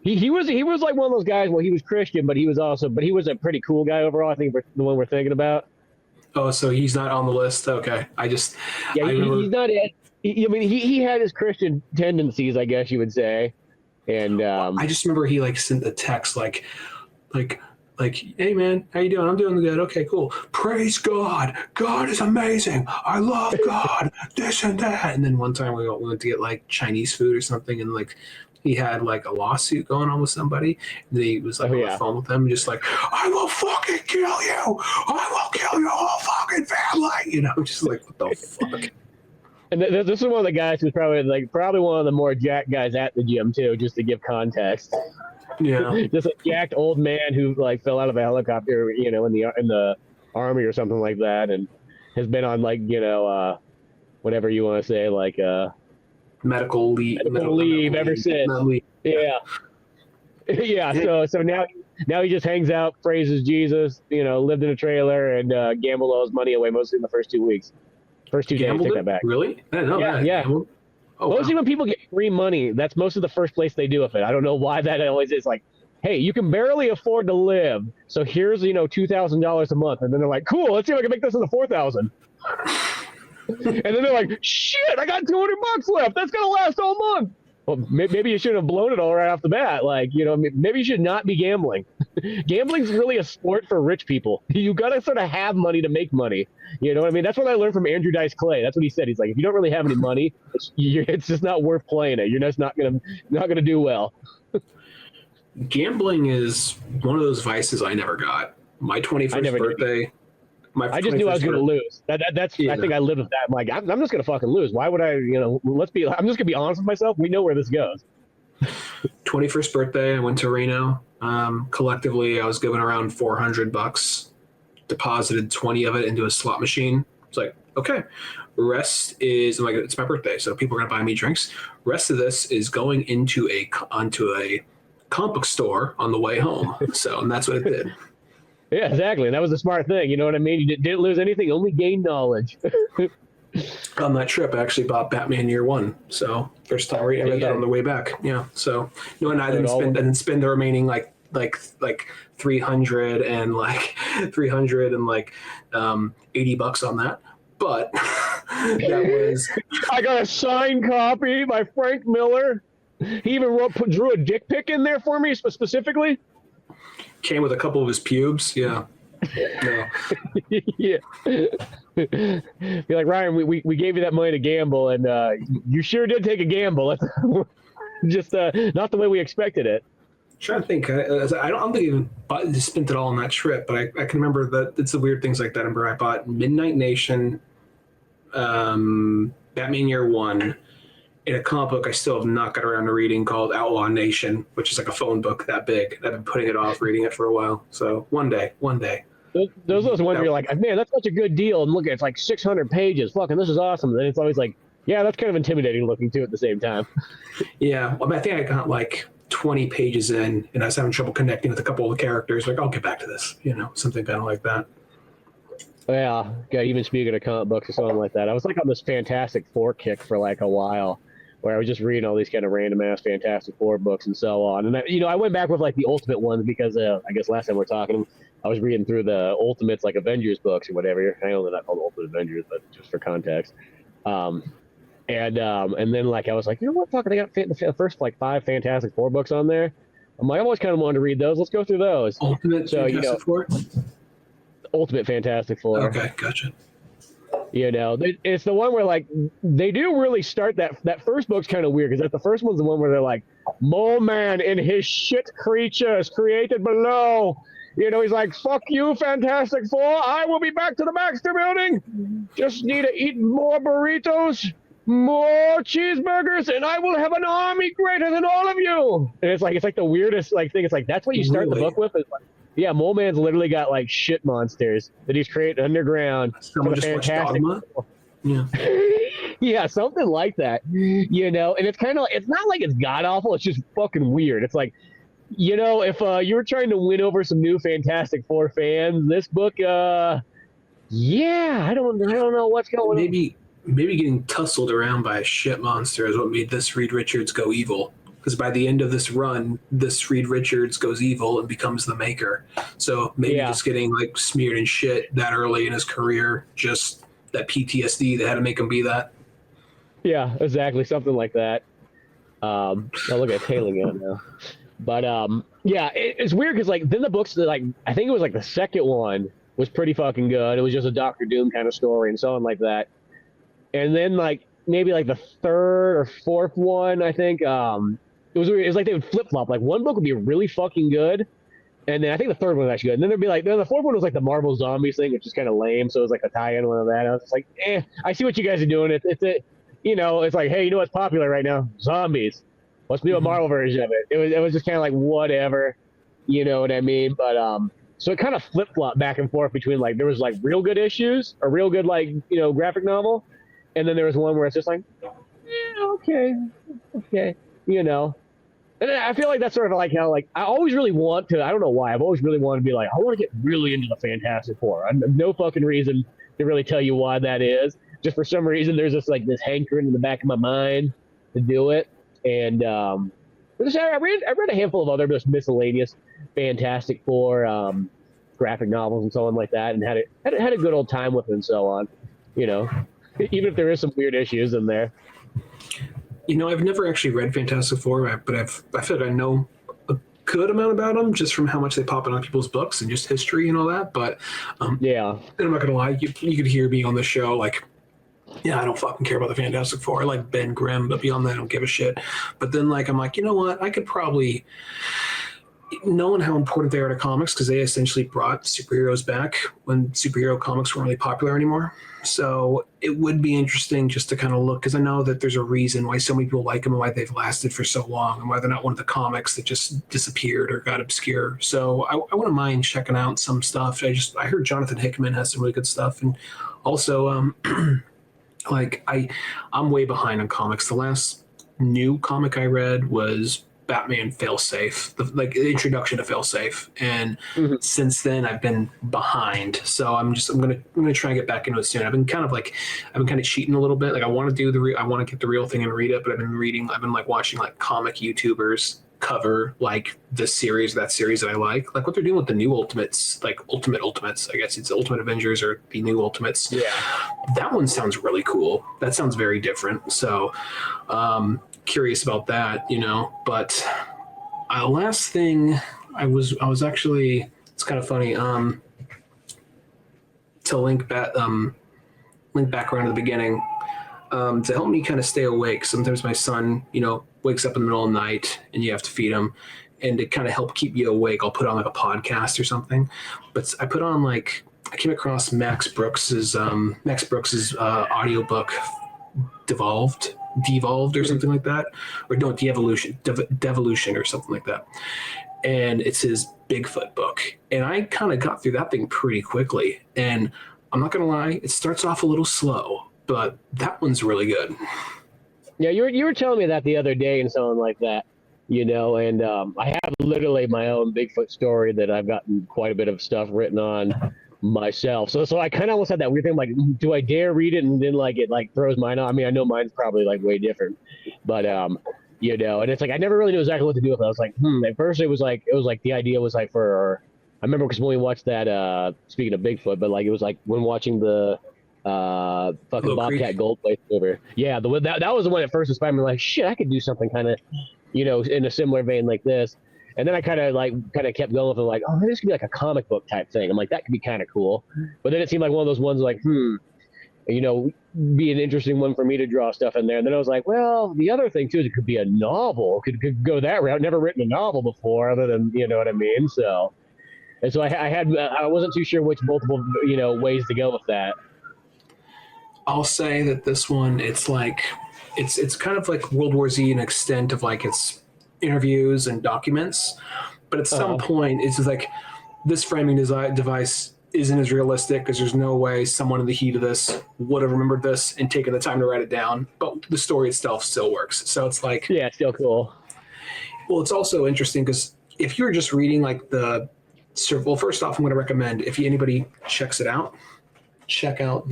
He was like one of those guys. Well, he was Christian, but he was a pretty cool guy overall. I think the one we're thinking about. Oh, so he's not on the list. Okay, he's not it. I mean, he had his Christian tendencies, I guess you would say, and I just remember he like sent the text like, hey man, how you doing? I'm doing good. Okay, cool. Praise God. God is amazing. I love God. This and that. And then one time we went to get like Chinese food or something, and like he had like a lawsuit going on with somebody, and he was like on the phone with them, just like, I will fucking kill you. I will kill your whole fucking family. You know, just like, what the fuck? And this is one of the guys who's probably one of the more jacked guys at the gym too, just to give context. Yeah, just a jacked old man who like fell out of a helicopter, you know, in the army or something like that, and has been on like, you know, whatever you want to say, like medical leave ever since. Yeah. So now he just hangs out, praises Jesus, you know, lived in a trailer and gambled all his money away mostly in the first 2 weeks. First 2 days, take that back. Really? I didn't know that. Yeah. Oh, mostly when people get free money, that's most of the first place they do with it. I don't know why that always is. Like, hey, you can barely afford to live, so here's, you know, $2,000 a month, and then they're like, cool, let's see if I can make this into $4,000. And then they're like, shit, I got $200 left. That's gonna last all month. Well, maybe you shouldn't have blown it all right off the bat. Like, you know, maybe you should not be gambling. Gambling's really a sport for rich people. You gotta sort of have money to make money. You know what I mean? That's what I learned from Andrew Dice Clay. That's what he said. He's like, if you don't really have any money, it's just not worth playing it. You're just not gonna do well. Gambling is one of those vices I never got. My 21st birthday. I just knew I was going to lose. That's. Yeah. I think I lived with that. I'm like, I'm just going to fucking lose. Why would I? You know, I'm just going to be honest with myself. We know where this goes. 21st birthday, I went to Reno. Collectively, I was given around $400. Deposited 20 of it into a slot machine. It's like, okay. Rest is like, it's my birthday, so people are going to buy me drinks. Rest of this is going onto a comic book store on the way home. So, and that's what it did. Yeah, exactly. And that was the smart thing. You know what I mean? You didn't lose anything, only gained knowledge. On that trip, I actually bought Batman Year One. So first time I read that on the way back. Yeah. So no, and I didn't spend the remaining like 300 and $80 on that. But that was. I got a signed copy by Frank Miller. He even drew a dick pic in there for me specifically. Came with a couple of his pubes, yeah. No. Yeah. You're like, Ryan, we gave you that money to gamble, and you sure did take a gamble. Just not the way we expected it. I'm trying to think. I don't think I even spent it all on that trip, but I can remember that it's the weird things like that. I remember I bought Midnight Nation, Batman Year One, in a comic book I still have not got around to reading called Outlaw Nation, which is like a phone book that big. I've been putting it off reading it for a while. So one day. those are those ones where you're like, man, that's such a good deal. And look, it's like 600 pages. Fucking, this is awesome. And it's always like, yeah, that's kind of intimidating looking too at the same time. Yeah, well, I think I got like 20 pages in, and I was having trouble connecting with a couple of the characters. Like, I'll get back to this, something kind of like that. Yeah, even speaking of comic books or something like that, I was like on this Fantastic Four kick for like a while, where I was just reading all these kind of random ass Fantastic Four books and so on. And I went back with like the Ultimate ones because I guess last time we were talking, I was reading through the Ultimates, like Avengers books or whatever. I know they're not called Ultimate Avengers, but just for context. And then like I was like, you know what, fuck, they got the first like 5 Fantastic Four books on there. I'm like, I always kind of wanted to read those. Let's go through those. Ultimate Fantastic Four? Ultimate Fantastic Four. Okay, gotcha. It's the one where like they do really start that first book's kind of weird because the first one's the one where they're like, Mole Man and his shit creatures created below. He's like, fuck you, Fantastic Four. I will be back to the Baxter Building. Just need to eat more burritos, more cheeseburgers, and I will have an army greater than all of you. And it's like the weirdest like thing. It's like that's what you start the book with. It's like, yeah, Mole Man's literally got like shit monsters that he's created underground. Someone just Fantastic. Yeah. Yeah, something like that. And it's kind of it's not like it's god awful. It's just fucking weird. It's like, if you were trying to win over some new Fantastic Four fans, this book, I don't know what's going on. Maybe getting tussled around by a shit monster is what made this Reed Richards go evil. Because by the end of this run, this Reed Richards goes evil and becomes the Maker. So maybe just getting like smeared in shit that early in his career, just that PTSD that had to make him be that. Yeah, exactly, something like that. I'll look at tailing it now. But it's weird because like then the books that like I think it was like the second one was pretty fucking good. It was just a Doctor Doom kind of story and so on like that. And then like maybe like the third or fourth one, I think it was like they would flip flop. Like one book would be really fucking good, and then I think the third one was actually good. And then there'd be like then the fourth one was like the Marvel Zombies thing, which is kind of lame. So it was like a tie-in one of that. I was just like, I see what you guys are doing. It's like, hey, what's popular right now? Zombies. Let's do a Marvel version of it. It was just kind of like whatever, you know what I mean? But so it kind of flip flopped back and forth between like there was like real good issues, a real good like graphic novel, and then there was one where it's just like, okay. And I feel like that's sort of like how like I always really want to. I don't know why. I've always really wanted to be like I want to get really into the Fantastic Four. I have no fucking reason to really tell you why that is. Just for some reason, there's just like this hankering in the back of my mind to do it. And I read a handful of other just miscellaneous Fantastic Four graphic novels and so on like that, and had a good old time with it and so on. Even if there is some weird issues in there. I've never actually read Fantastic Four, but I feel like I know a good amount about them just from how much they pop in on people's books and just history and all that. But and I'm not gonna lie, you could hear me on the show like, I don't fucking care about the Fantastic Four. I like Ben Grimm, but beyond that, I don't give a shit. But then like I'm like, you know what? I could probably, knowing how important they are to comics, because they essentially brought superheroes back when superhero comics weren't really popular anymore. So it would be interesting just to kind of look, because I know that there's a reason why so many people like them and why they've lasted for so long and why they're not one of the comics that just disappeared or got obscure. So I wouldn't mind checking out some stuff. I heard Jonathan Hickman has some really good stuff. And also, like I'm way behind on comics. The last new comic I read was Batman Failsafe, the introduction to Failsafe, and since then I've been behind. So I'm gonna try and get back into it soon. I've been kind of cheating a little bit. Like I want to get the real thing and read it, but I've been like watching like comic YouTubers cover like this series, that series that I like what they're doing with the new Ultimates, like Ultimates. I guess it's Ultimate Avengers or the new Ultimates. Yeah, that one sounds really cool. That sounds very different. So curious about that, but last thing I was actually, it's kind of funny, to link back around to the beginning, to help me kind of stay awake. Sometimes my son, wakes up in the middle of the night and you have to feed him, and to kind of help keep you awake, I'll put on like a podcast or something. But I put on I came across Max Brooks's audiobook, Devolved or something like that, or no, Devolution or something like that. and it's his Bigfoot book. And I kind of got through that thing pretty quickly. And I'm not gonna lie, it starts off a little slow, but that one's really good. Yeah, you were telling me that the other day and something like that, and I have literally my own Bigfoot story that I've gotten quite a bit of stuff written on myself. So I kind of almost had that weird thing, like, do I dare read it? And then like it like throws mine on. I mean, I know mine's probably like way different, but and it's like I never really knew exactly what to do with it. I was like, at first it was like the idea was like for, I remember because when we watched that, speaking of Bigfoot, but like it was like when watching the fucking Bobcat Goldthwait over. Yeah, that was the one at first inspired me, like, shit, I could do something kind of, in a similar vein like this. And then I kind of kept going with it, like, oh, this could be like a comic book type thing. I'm like, that could be kind of cool. But then it seemed like one of those ones like, be an interesting one for me to draw stuff in there. And then I was like, well, the other thing too is it could be a novel. Could go that route. Never written a novel before, other than, you know what I mean? So, and so I wasn't too sure which multiple, ways to go with that. I'll say that this one, it's like, it's kind of like World War Z in extent of like its interviews and documents, but at some point it's just like this framing device isn't as realistic because there's no way someone in the heat of this would have remembered this and taken the time to write it down, but the story itself still works. So it's like, yeah, it's still cool. Well, it's also interesting because if you're just reading like well, first off, I'm going to recommend, if anybody checks it out, check out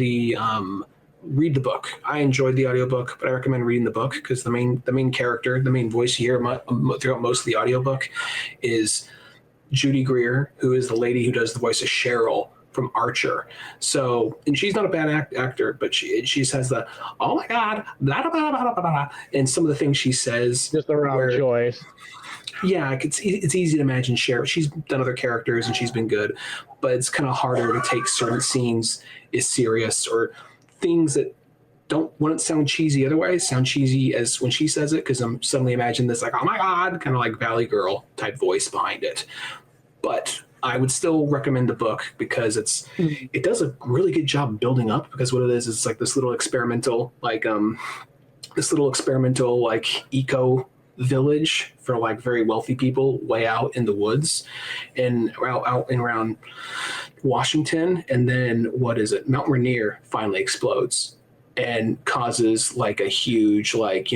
read the book. I enjoyed the audiobook, but I recommend reading the book because the main character, the main voice you hear throughout most of the audiobook is Judy Greer, who is the lady who does the voice of Cheryl from Archer. So, and she's not a bad actor, but she says the, oh my God, blah, blah, blah, blah, blah, blah, and some of the things she says. Just the wrong choice. Yeah, it's easy to imagine Cheryl. She's done other characters and she's been good, but it's kind of harder to take certain scenes as serious, or things that wouldn't sound cheesy otherwise sound cheesy as when she says it, because I'm suddenly imagining this like, oh my God, kind of like Valley Girl type voice behind it. But I would still recommend the book because it does a really good job building up, because what it is like this little experimental eco village for like very wealthy people way out in the woods and out and around Washington. And then Mount Rainier finally explodes and causes like a huge like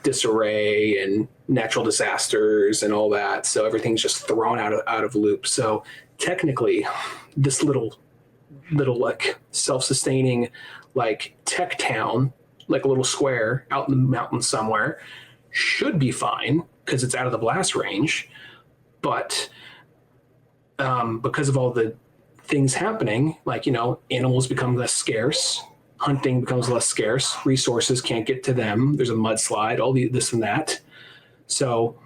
disarray and natural disasters and all that. So everything's just thrown out of loop. So technically this little like self-sustaining like tech town, like a little square out in the mountains somewhere, should be fine because it's out of the blast range. But because of all the things happening, like, animals become less scarce, hunting becomes less scarce, resources can't get to them, there's a mudslide, all this and that. So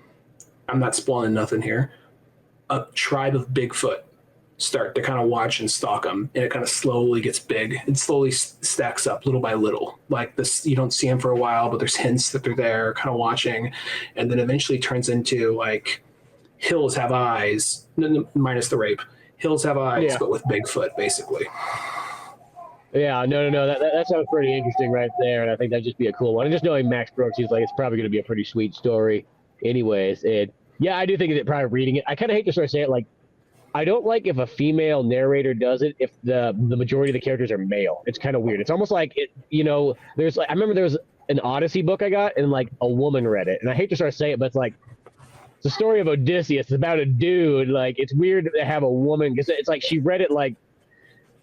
I'm not spoiling nothing here. A tribe of Bigfoot start to kind of watch and stalk them, and it kind of slowly gets big and slowly stacks up little by little. Like this, you don't see them for a while, but there's hints that they're there kind of watching, and then eventually turns into like hills have eyes, minus the rape. Hills have eyes, but with Bigfoot, basically. Yeah, no. That sounds pretty interesting right there, and I think that'd just be a cool one. And just knowing Max Brooks, he's like, it's probably going to be a pretty sweet story anyways. And yeah, I do think that probably reading it, I kind of hate to sort of say it, like, I don't like if a female narrator does it if the majority of the characters are male. It's kind of weird. It's almost like it, there's like, I remember there was an Odyssey book I got and like a woman read it, and I hate to sort of say it, but it's like, it's the story of Odysseus. It's about a dude. Like, it's weird to have a woman, because it's like she read it like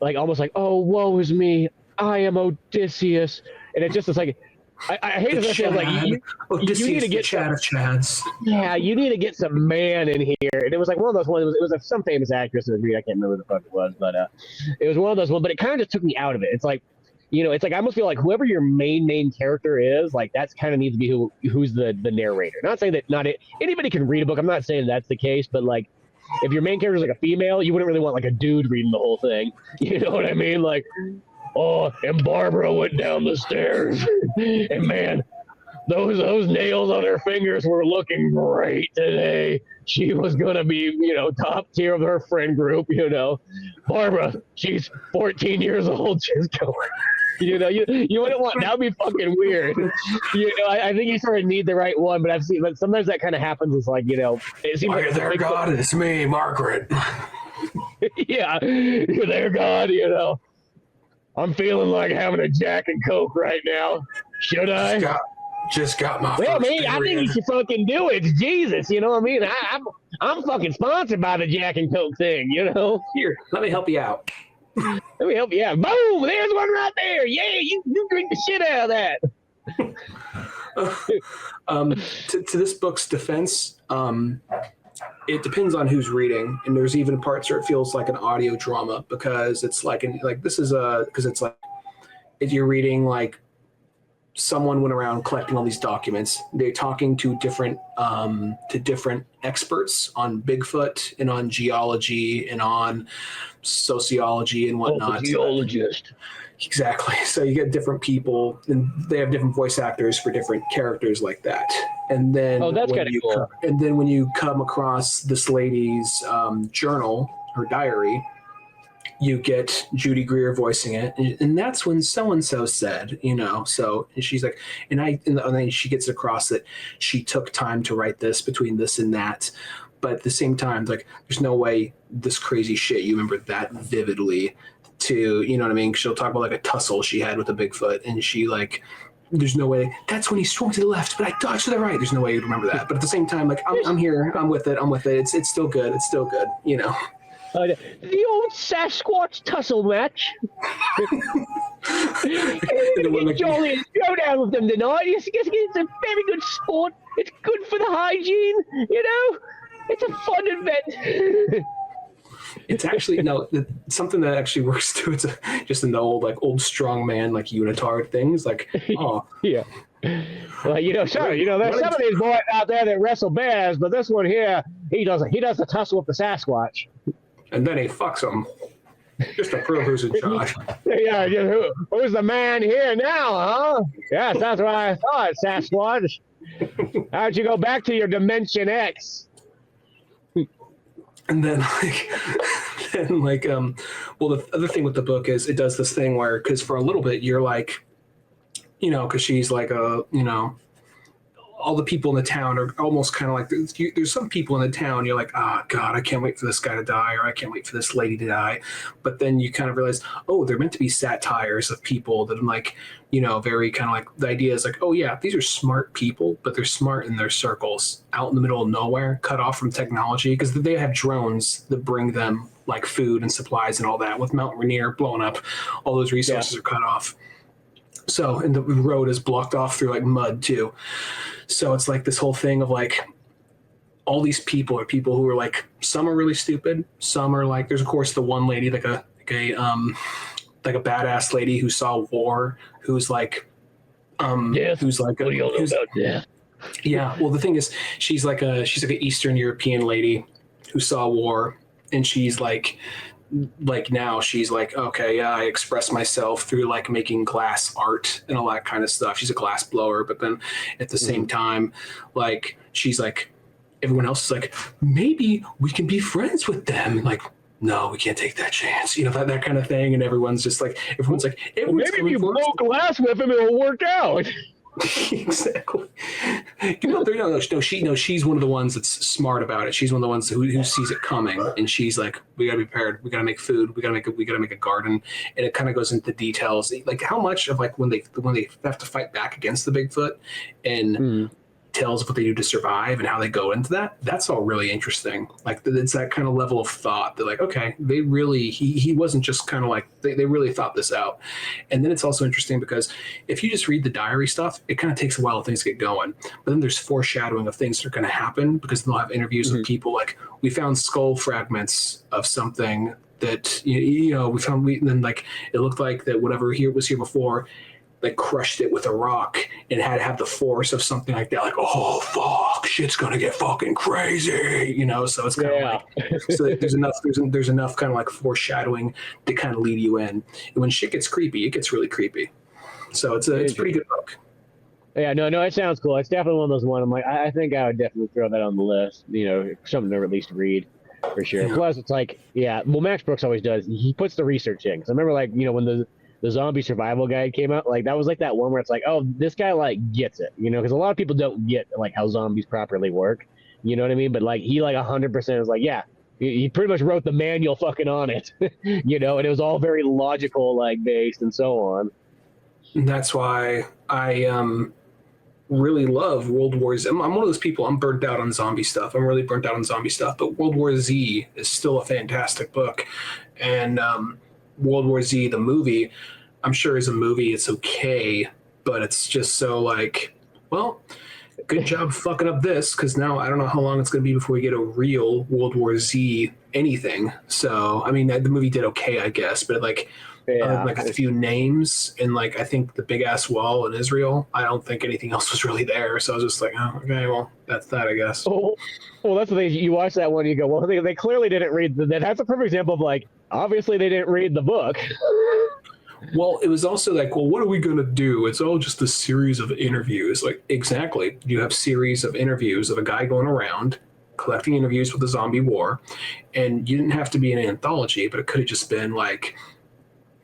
almost like, oh, woe is me, I am Odysseus, and it's like, I hate to say, like, you need to get Chad of Chads. Yeah, you need to get some man in here. And it was like one of those ones. It was some famous actress in the movie. I can't remember who the fuck it was, but it was one of those ones. But it kind of just took me out of it. It's like, it's like I almost feel like whoever your main character is, like that's kind of needs to be who's the narrator. Not saying that anybody can read a book. I'm not saying that's the case, but like, if your main character is like a female, you wouldn't really want like a dude reading the whole thing. You know what I mean? Like, oh, and Barbara went down the stairs, and man, those nails on her fingers were looking great today. She was gonna be, top tier of her friend group. Barbara, she's 14 years old. She's going. You know, you wouldn't want that would be fucking weird. You know, I think you sort of need the right one, but I've seen, but sometimes that kind of happens. It's like, you know, it seems like there, God, it's me, Margaret. Yeah, you're there, God. You know, I'm feeling like having a Jack and Coke right now. Should I? Just got my. Well, man, I think you should fucking do it. It's Jesus, you know what I mean? I'm fucking sponsored by the Jack and Coke thing, you know. Here, let me help you out. Let me help you out. Boom! There's one right there. Yeah, you drink the shit out of that. To this book's defense, it depends on who's reading, and there's even parts where it feels like an audio drama because it's like if you're reading like someone went around collecting all these documents. They're talking to different experts on Bigfoot and on geology and on sociology and whatnot. Geologist. Exactly. So you get different people, and they have different voice actors for different characters like that. And then that's kind of cool. And then when you come across this lady's journal, her diary, you get Judy Greer voicing it, and that's when so-and-so said, you know, so, and she's like, and then she gets across that she took time to write this between this and that, but at the same time, like, there's no way this crazy shit you remember that vividly to, you know what I mean? She'll talk about like a tussle she had with a Bigfoot, and she like, there's no way, that's when he swung to the left, but I dodged to the right. There's no way you'd remember that. But at the same time, like, I'm here, I'm with it. It's still good, you know. The old Sasquatch tussle match. Jolly and go down with them tonight. It's a very good sport. It's good for the hygiene, you know. It's a fun event. It's actually something that actually works too. It's just in the old strong man like unitard things. Like, oh yeah. Well, you know, sure, you know, there's some of these boys out there that wrestle bears, but this one here, he does the tussle with the Sasquatch. And then he fucks him, just to prove who's in charge. Yeah, who's the man here now, huh? Yes, that's what I thought, Sasquatch. How'd you go back to your Dimension X? And then, well, the other thing with the book is it does this thing where, because for a little bit, you're like, you know, because she's like all the people in the town are almost kind of like, there's some people in the town, you're like, God, I can't wait for this guy to die, or I can't wait for this lady to die. But then you kind of realize, oh, they're meant to be satires of people that I'm like, you know, very kind of like, the idea is like, oh yeah, these are smart people, but they're smart in their circles, out in the middle of nowhere, cut off from technology, because they have drones that bring them like food and supplies and all that. With Mount Rainier blowing up, all those resources are cut off. So, and the road is blocked off through like mud too. So it's like this whole thing of like, all these people are people who are like, some are really stupid. Some are like, there's of course the one lady, like a badass lady who saw war, who's like, who's like, what do you know about death? Yeah. Well, the thing is, she's like an Eastern European lady who saw war, and she's like now she's like, okay, yeah, I express myself through like making glass art and all that kind of stuff. She's a glass blower, but then at the same time, like, she's like, everyone else is like, maybe we can be friends with them. Like, no, we can't take that chance. You know, that kind of thing. And everyone's just like, maybe if you blow glass with him, it'll work out. Exactly. She's one of the ones that's smart about it. She's one of the ones who sees it coming, and she's like, we gotta be prepared. We gotta make food. We gotta make a garden. And it kind of goes into details, like how much of like when they have to fight back against the Bigfoot and tells of what they do to survive and how they go into that. That's all really interesting. Like, it's that kind of level of thought that like, okay, they really, he wasn't just kind of like, they really thought this out. And then it's also interesting because if you just read the diary stuff, it kind of takes a while for things to get going. But then there's foreshadowing of things that are going to happen, because they'll have interviews with people like, we found skull fragments of something that, you know, and then like, it looked like that whatever was here before, like crushed it with a rock and had to have the force of something like that. Like, oh fuck, shit's gonna get fucking crazy, you know. So it's kind of like, so there's enough kind of like foreshadowing to kind of lead you in. And when shit gets creepy, it gets really creepy. So it's a pretty good book. Yeah, no, it sounds cool. It's definitely one of those I'm like, I think I would definitely throw that on the list. You know, something to at least read for sure. Yeah. Plus, it's like, well, Max Brooks always does. He puts the research in. Because I remember, like, you know, when the the zombie survival guide came out, like that was like that one where it's like, oh, this guy like gets it, you know, because a lot of people don't get like how zombies properly work, you know what I mean? But like he like 100% was like, yeah, he pretty much wrote the manual fucking on it, you know, and it was all very logical, like based and so on. And that's why I really love World War Z. I'm one of those people, I'm burnt out on zombie stuff. I'm really burnt out on zombie stuff, but World War Z is still a fantastic book. And World War Z, the movie, I'm sure as a movie it's okay, but it's just so like, well, good job fucking up this, because now I don't know how long it's going to be before we get a real World War Z anything. So, I mean, the movie did okay, I guess, but like, like a few names and like I think the big ass wall in Israel, I don't think anything else was really there. So I was just like, oh, okay, well, that's that, I guess. Oh, well, that's the thing. You watch that one, you go, well, they clearly didn't read that's a perfect example of like, obviously they didn't read the book. Well, it was also like, well, what are we going to do? It's all just a series of interviews. Like, exactly. You have series of interviews of a guy going around collecting interviews with the zombie war. And you didn't have to be an anthology, but it could have just been like,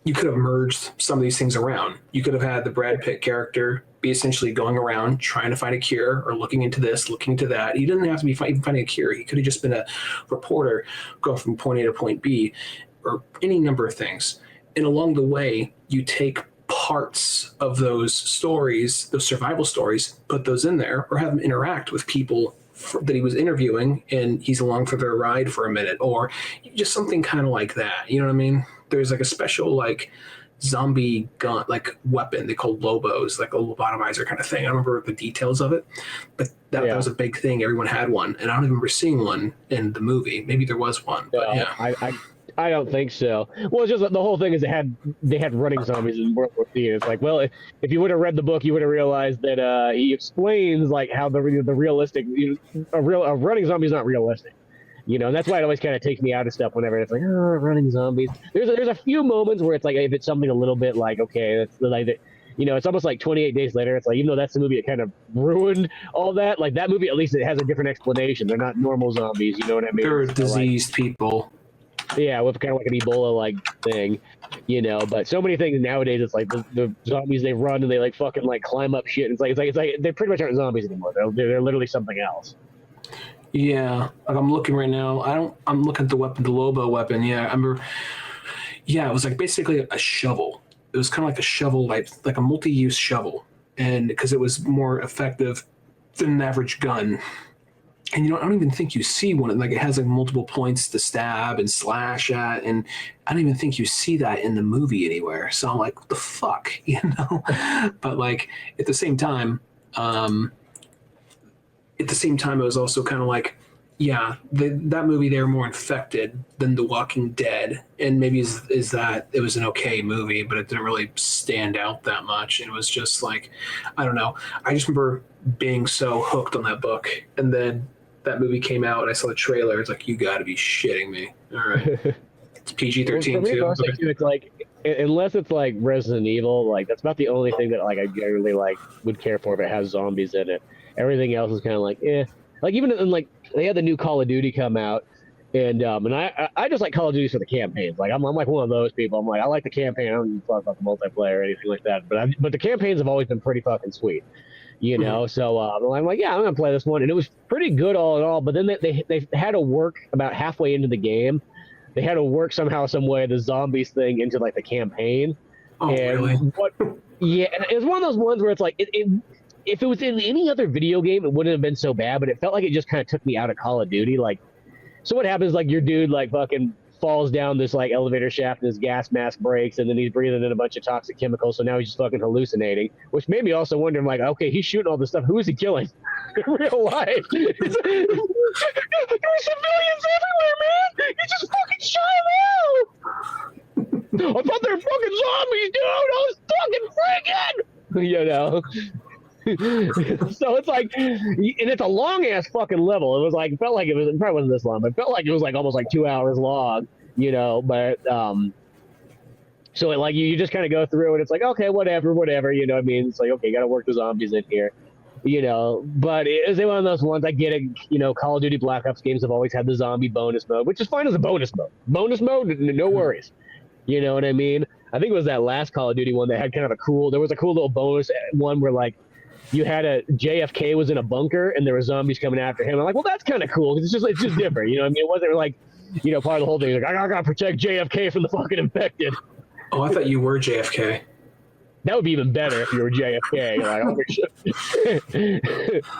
you could have merged some of these things around. You could have had the Brad Pitt character be essentially going around trying to find a cure or looking into this, looking into that. He didn't have to be even finding a cure. He could have just been a reporter going from point A to point B or any number of things. And along the way, you take parts of those stories, those survival stories, put those in there or have him interact with people that he was interviewing and he's along for their ride for a minute or just something kind of like that. You know what I mean? There's like a special like zombie gun, like weapon they call Lobos, like a lobotomizer kind of thing. I don't remember the details of it, but that was a big thing. Everyone had one, and I don't even remember seeing one in the movie. Maybe there was one, but yeah. I don't think so. Well, it's just the whole thing is they had running zombies in World War Z. It's like, well, if you would have read the book, you would have realized that he explains like how the realistic a running zombie is not realistic. You know, and that's why it always kind of takes me out of stuff whenever it's like, oh, running zombies. There's a few moments where it's like, if it's something a little bit like, okay, that's like, you know, it's almost like 28 Days Later. It's like, even though that's the movie that kind of ruined all that, like that movie, at least it has a different explanation. They're not normal zombies. You know what I mean? They're diseased people. Yeah, with kind of like an Ebola-like thing, you know. But so many things nowadays, it's like the zombies, they run and they like fucking like climb up shit. It's like they pretty much aren't zombies anymore. They're literally something else. Yeah, like I'm looking right now. I'm looking at the weapon, the Lobo weapon. Yeah, I remember. Yeah, it was like basically a shovel. It was kind of like a shovel, like a multi-use shovel, and because it was more effective than an average gun. And I don't even think you see one. Like it has like multiple points to stab and slash at, and I don't even think you see that in the movie anywhere. So I'm like, what the fuck, you know? But like at the same time, it was also kind of like, yeah, that movie, they were more infected than The Walking Dead. And maybe is that it was an okay movie, but it didn't really stand out that much. And it was just like, I don't know. I just remember being so hooked on that book. And then that movie came out and I saw the trailer. It's like, you got to be shitting me. All right. It's PG-13 too. It's like, unless it's like Resident Evil, like that's about the only thing that like I generally like would care for if it has zombies in it. Everything else is kind of like, eh. Like even in like they had the new Call of Duty come out, and I just like Call of Duty for the campaigns. Like I'm like one of those people. I'm like, I like the campaign. I don't talk about the multiplayer or anything like that. But the campaigns have always been pretty fucking sweet, you know. So I'm like, yeah, I'm gonna play this one, and it was pretty good all in all. But then they had to work about halfway into the game. They had to work somehow, some way, the zombies thing into like the campaign. Oh, and really? Yeah, and it was one of those ones where it's like if it was in any other video game, it wouldn't have been so bad, but it felt like it just kind of took me out of Call of Duty. Like, so what happens, like, your dude, like, fucking falls down this, like, elevator shaft and his gas mask breaks, and then he's breathing in a bunch of toxic chemicals, so now he's just fucking hallucinating, which made me also wonder, I'm like, okay, he's shooting all this stuff. Who is he killing in real life? There's civilians everywhere, man! He just fucking shot him out! I thought they were fucking zombies, dude! I was fucking freaking! You know? So it's like, and it's a long ass fucking level. It felt like it probably wasn't this long, but it felt like it was like almost like 2 hours long, you know. But so it, like you just kind of go through and it's like, okay, whatever, you know what I mean? It's like, okay, you got to work the zombies in here, you know. But it's one of those ones, I get it, you know. Call of Duty Black Ops games have always had the zombie bonus mode, which is fine as a bonus mode. No worries, you know what I mean? I think it was that last Call of Duty one that had kind of there was a cool little bonus one where like you had JFK was in a bunker and there were zombies coming after him. I'm like, well, that's kind of cool because it's just different, you know what I mean? It wasn't like, you know, part of the whole thing. Like, I gotta protect JFK from the fucking infected. Oh, I thought you were JFK. That would be even better if you were JFK.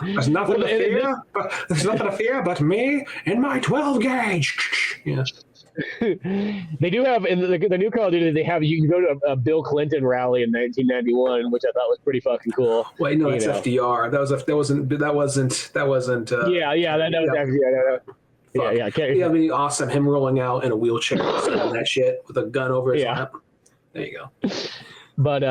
There's nothing to fear but me and my 12 gauge. Yeah. They do have in the new Call of Duty. They have you can go to a Bill Clinton rally in 1991, which I thought was pretty fucking cool. Wait, no, that's FDR. That wasn't. That wasn't. Yeah. It'd be awesome. Him rolling out in a wheelchair, that shit with a gun over his lap. There you go. But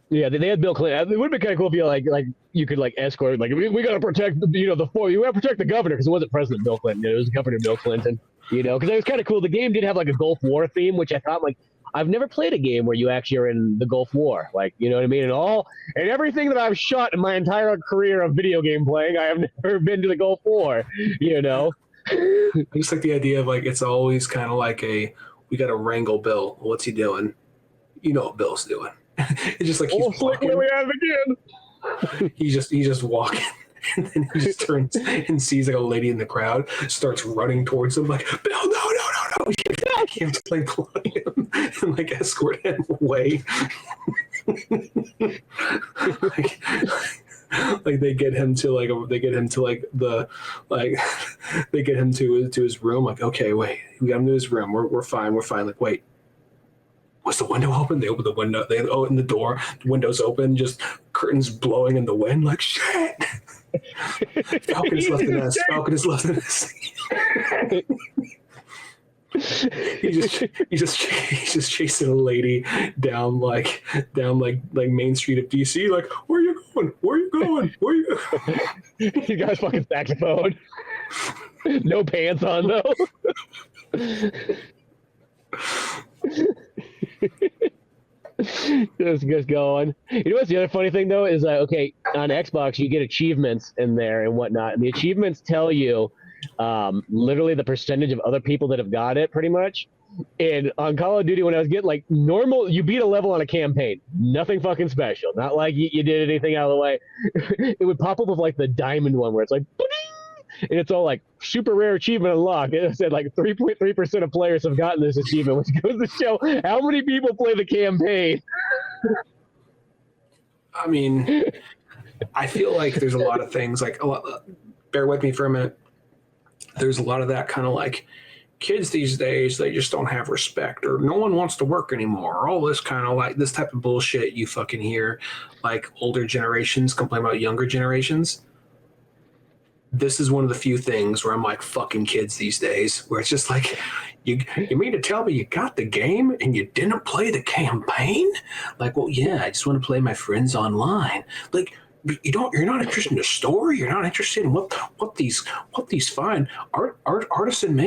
yeah, they had Bill Clinton. It would have been kind of cool if you like you could like escort we got to protect the you got to protect the governor because it wasn't President Bill Clinton. It was Governor Bill Clinton. You know, because it was kind of cool. The game did have like a Gulf War theme, which I thought like I've never played a game where you actually are in the Gulf War. Like, you know what I mean? And everything that I've shot in my entire career of video game playing, I have never been to the Gulf War. You know, I just like the idea of like it's always kind of like we got to wrangle Bill. What's he doing? You know what Bill's doing. It's just like he's walking. We have again. He's just walking, and then he just turns and sees like a lady in the crowd, starts running towards him like, Bill, no. You have to like block him and like escort him away. like they get him to his room. Like, okay, wait, we got him to his room. We're fine. Like, wait. Was the window open? They open the window. They open the door. The window's open. Just curtains blowing in the wind. Like shit. Falcon is left in us. He's just chasing a lady down Main Street of DC. Like, where are you going? You guys fucking saxophone. No pants on though. just going. You know what's the other funny thing though is okay, on Xbox you get achievements in there and whatnot, and the achievements tell you literally the percentage of other people that have got it pretty much. And on Call of Duty, when I was getting like normal, you beat a level on a campaign, nothing fucking special, not like you did anything out of the way. It would pop up with like the diamond one where it's like and it's all like super rare achievement unlocked. It said like 3.3% of players have gotten this achievement, which goes to show how many people play the campaign. I mean, I feel like there's a lot of things like bear with me for a minute. There's a lot of that kind of like kids these days, they just don't have respect or no one wants to work anymore. Or all this kind of like this type of bullshit you fucking hear like older generations complain about younger generations. This is one of the few things where I'm like fucking kids these days, where it's just like, you mean to tell me you got the game and you didn't play the campaign? Like, well, yeah, I just want to play my friends online. Like, you're not interested in the story. You're not interested in what these fine artisan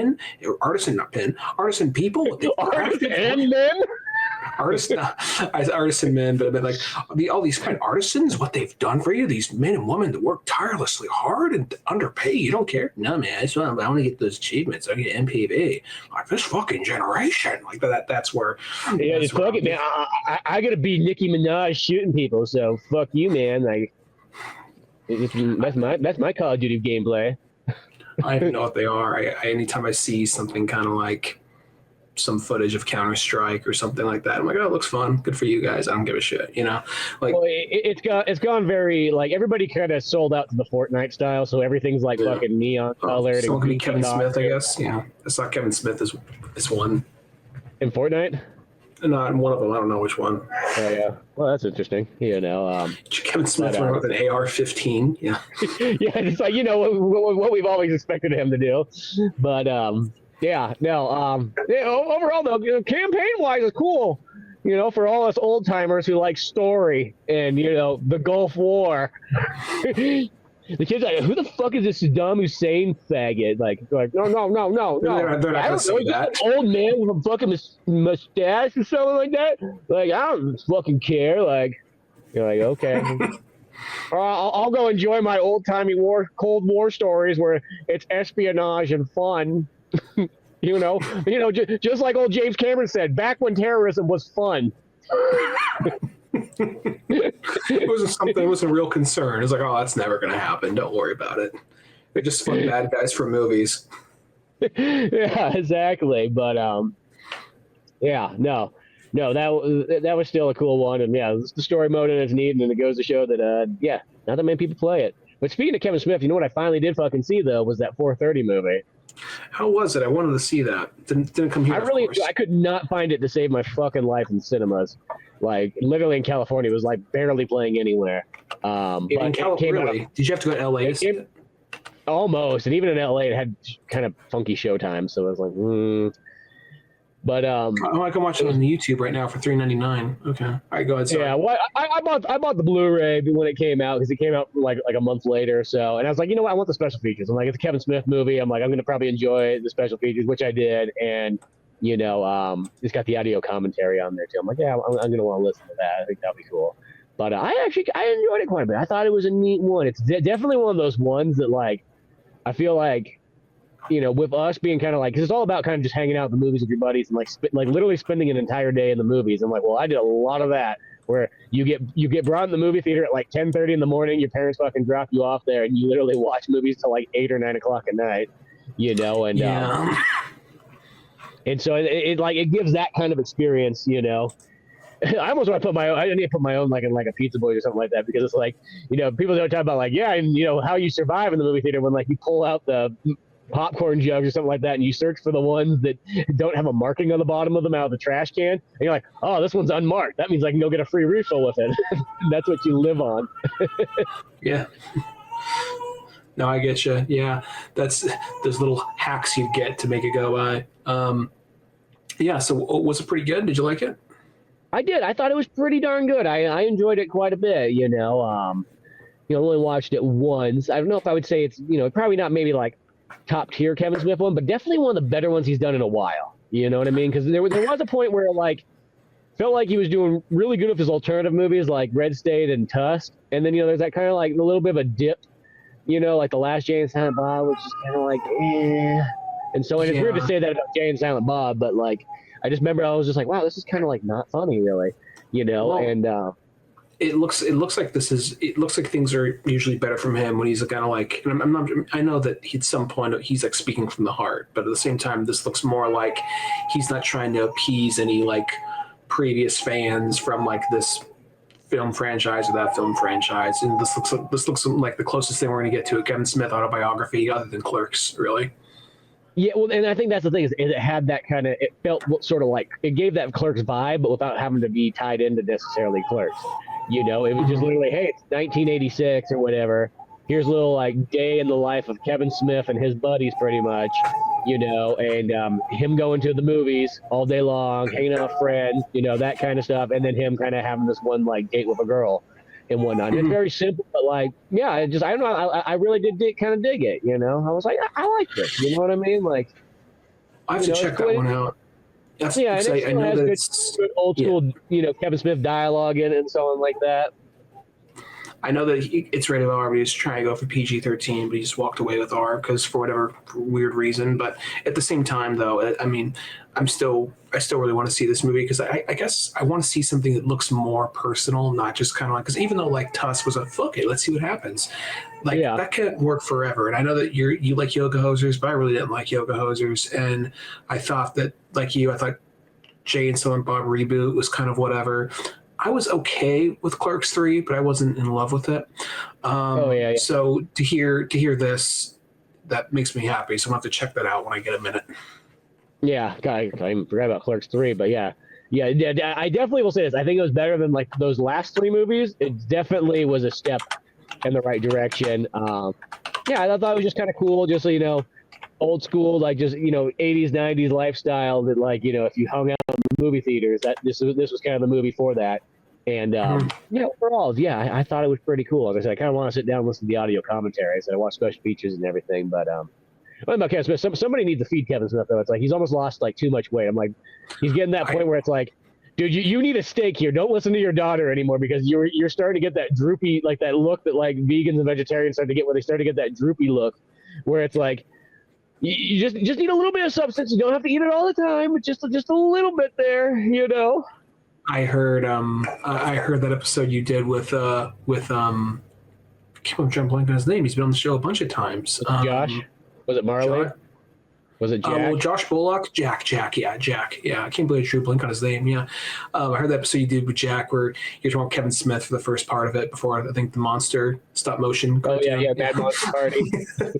people. Artisan men. Artisan men, but like all these kind of artisans, what they've done for you, these men and women that work tirelessly hard and underpay. You don't care? No, man. I want to get those achievements. I get MPV. Like this fucking generation, like that. That's where. Yeah, it's fucking man. I gotta be Nicki Minaj shooting people. So fuck you, man. Like that's my Call of Duty gameplay. I don't know what they are. Anytime I see something kind of like some footage of Counter-Strike or something like that, I'm like, oh, it looks fun. Good for you guys. I don't give a shit, you know. Like, well, it's gone very like everybody kind of sold out to the Fortnite style, so everything's like fucking neon colored. So it could be Kevin Smith, I guess. Yeah, it's not Kevin Smith. Is one in Fortnite? Not one of them. I don't know which one. Oh yeah. Well, that's interesting. You know, Kevin Smith went with an AR-15. Yeah. Yeah, it's like what we've always expected him to do, but yeah, no. Overall, though, campaign-wise, it's cool. You know, for all us old timers who like story and the Gulf War. The kids are like, who the fuck is this Saddam Hussein faggot? Like no. They're not gonna say that. Old man with a fucking mustache or something like that. Like I don't fucking care. Like you're like okay. I'll go enjoy my old timey Cold War stories where it's espionage and fun. Just like old James Cameron said, back when terrorism was fun. It wasn't something. It wasn't a real concern. It's like, oh, that's never going to happen. Don't worry about it. They're just fun bad guys from movies. Yeah, exactly. But no, that was still a cool one, and yeah, the story mode is neat, and it goes to show that not that many people play it. But speaking of Kevin Smith, you know what I finally did fucking see though was that 4:30 movie. How was it? I wanted to see that. Didn't come here. I could not find it to save my fucking life in cinemas. Like literally in California, it was like barely playing anywhere. In California, really? Did you have to go to LA to see it? Almost, and even in LA, it had kind of funky showtime, so I was like, But I can watch it on YouTube right now for $3.99. Okay, all right, go ahead. Sorry. Yeah, well, I bought the Blu-ray when it came out because it came out like a month later or so, and I was like, you know what, I want the special features. I'm like, it's a Kevin Smith movie. I'm like, I'm gonna probably enjoy the special features, which I did, and it's got the audio commentary on there too. I'm like, yeah, I'm gonna want to listen to that. I think that'll be cool. But I enjoyed it quite a bit. I thought it was a neat one. It's definitely one of those ones that like I feel like. With us being kind of like, cause it's all about kind of just hanging out at the movies with your buddies and like literally spending an entire day in the movies. I'm like, well, I did a lot of that where you get brought in the movie theater at like 10:30 in the morning. Your parents fucking drop you off there and you literally watch movies till like 8 or 9 o'clock at night, and yeah. And so it gives that kind of experience, I almost want to I need to put my own like in like a Pizza Boy or something like that because it's like, people don't talk about like, yeah, and how you survive in the movie theater when like you pull out the popcorn jugs or something like that and you search for the ones that don't have a marking on the bottom of them out of the trash can and you're like, oh, this one's unmarked, that means I can go get a free refill with it. That's what you live on. Yeah, no, I get you. Yeah, that's those little hacks you get to make it go by. Yeah, so was it pretty good? Did you like it? I did. I thought it was pretty darn good. I enjoyed it quite a bit. Only watched it once. I don't know if I would say it's probably not maybe like top tier Kevin Smith one, but definitely one of the better ones he's done in a while. You know what I mean? Because there was a point where like felt like he was doing really good with his alternative movies like Red State and Tusk, and then there's that kind of like a little bit of a dip, like The Last Jay and Silent Bob, which is kind of like And so it's weird to say that about Jay and Silent Bob, but like I just remember I was just like, wow, this is kind of like not funny really, and. It looks like things are usually better from him when he's kind of like, and I know that at some point he's like speaking from the heart, but at the same time, this looks more like he's not trying to appease any like previous fans from like this film franchise or that film franchise. And this looks like the closest thing we're going to get to a Kevin Smith autobiography other than Clerks, really. Yeah, well, and I think that's the thing is it had that kind of, it felt sort of like, it gave that Clerks vibe, but without having to be tied into necessarily Clerks. It was just literally, hey, it's 1986 or whatever. Here's a little like day in the life of Kevin Smith and his buddies, pretty much, and him going to the movies all day long, hanging out with friends, that kind of stuff, and then him kind of having this one like date with a girl and whatnot. It's very simple, but like, yeah, I don't know, I really did kind of dig it. I was like, I like this. You know what I mean? Like, I have to check that one out. And it know has good old school, Kevin Smith dialogue in it and so on like that. I know that it's rated R, but he's trying to go for PG-13, but he just walked away with R because for whatever weird reason. But at the same time, though, I mean, I still really want to see this movie because I guess I want to see something that looks more personal, not just kind of like, because even though like Tusk was like, fuck it, let's see what happens. Like that can't work forever. And I know that you like Yoga Hosers, but I really didn't like Yoga Hosers. And I thought that like I thought Jay and Silent Bob reboot was kind of whatever. I was okay with Clerks 3, but I wasn't in love with it. So to hear this, that makes me happy. So I'm going to have to check that out when I get a minute. Yeah, I forgot about Clerks 3, but yeah, I definitely will say this. I think it was better than like those last 3 movies. It definitely was a step in the right direction. I thought it was just kind of cool, just so old school, like just 80s 90s lifestyle that like if you hung out in movie theaters, that this was kind of the movie for that. And overall, I thought it was pretty cool. Like I said, I kind of want to sit down and listen to the audio commentary. So I watched special features and everything. But what about Kevin Smith? Somebody needs to feed Kevin Smith though. It's like he's almost lost like too much weight. I'm like, he's getting that point where it's like, dude, you need a steak here. Don't listen to your daughter anymore because you're starting to get that droopy, like that look that like vegans and vegetarians start to get, where they start to get that droopy look, where it's like, you just eat a little bit of substance. You don't have to eat it all the time, but just a little bit there, you know. I heard that episode you did with I keep on trying to blank on his name. He's been on the show a bunch of times. Josh? Was it Marley? Was it Jack? Well, Josh Bullock, Jack. Yeah, I can't believe I drew a blank on his name. Yeah, I heard that episode you did with Jack where you're talking about Kevin Smith for the first part of it before I think the monster stop motion. Yeah, Bad Monster Party.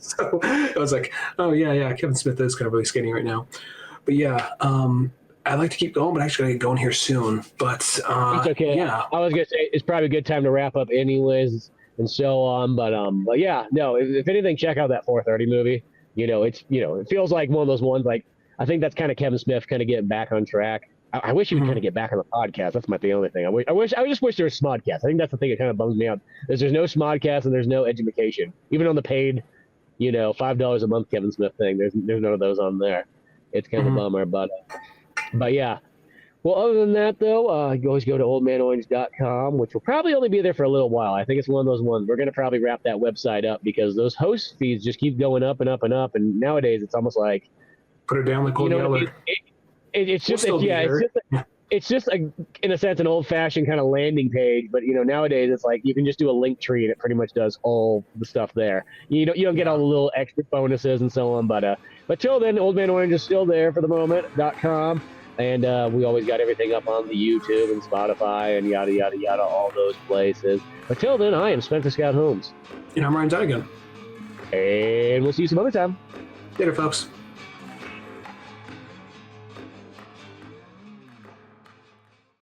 So I was like, oh yeah, Kevin Smith is kind of really skinny right now. But yeah, I'd like to keep going, but actually I get going here soon. But it's okay. Yeah, I was gonna say it's probably a good time to wrap up, anyways, and so on. But yeah, no. If anything, check out that 4:30 movie. It feels like one of those ones. Like I think that's kind of Kevin Smith kind of getting back on track. I wish he would kind of get back on the podcast. That's the only thing. I just wish there was Smodcast. I think that's the thing that kind of bums me out. There's no Smodcast and there's no education. Even on the paid, $5 a month Kevin Smith thing, there's none of those on there. It's kind of a bummer, but yeah. Well, other than that, though, you always go to oldmanorange.com, which will probably only be there for a little while. I think it's one of those ones. We're going to probably wrap that website up because those host fees just keep going up and up and up. And nowadays, it's almost like put it down like Cold Yeller. It's just in a sense, an old-fashioned kind of landing page. But nowadays, it's like you can just do a link tree and it pretty much does all the stuff there. You don't get all the little extra bonuses and so on. But till then, Old Man Orange is still there for the moment.com. And we always got everything up on the YouTube and Spotify and yada, yada, yada, all those places. But till then, I am Spencer Scott Holmes. And I'm Ryan Dunigan. And we'll see you some other time. Later, folks.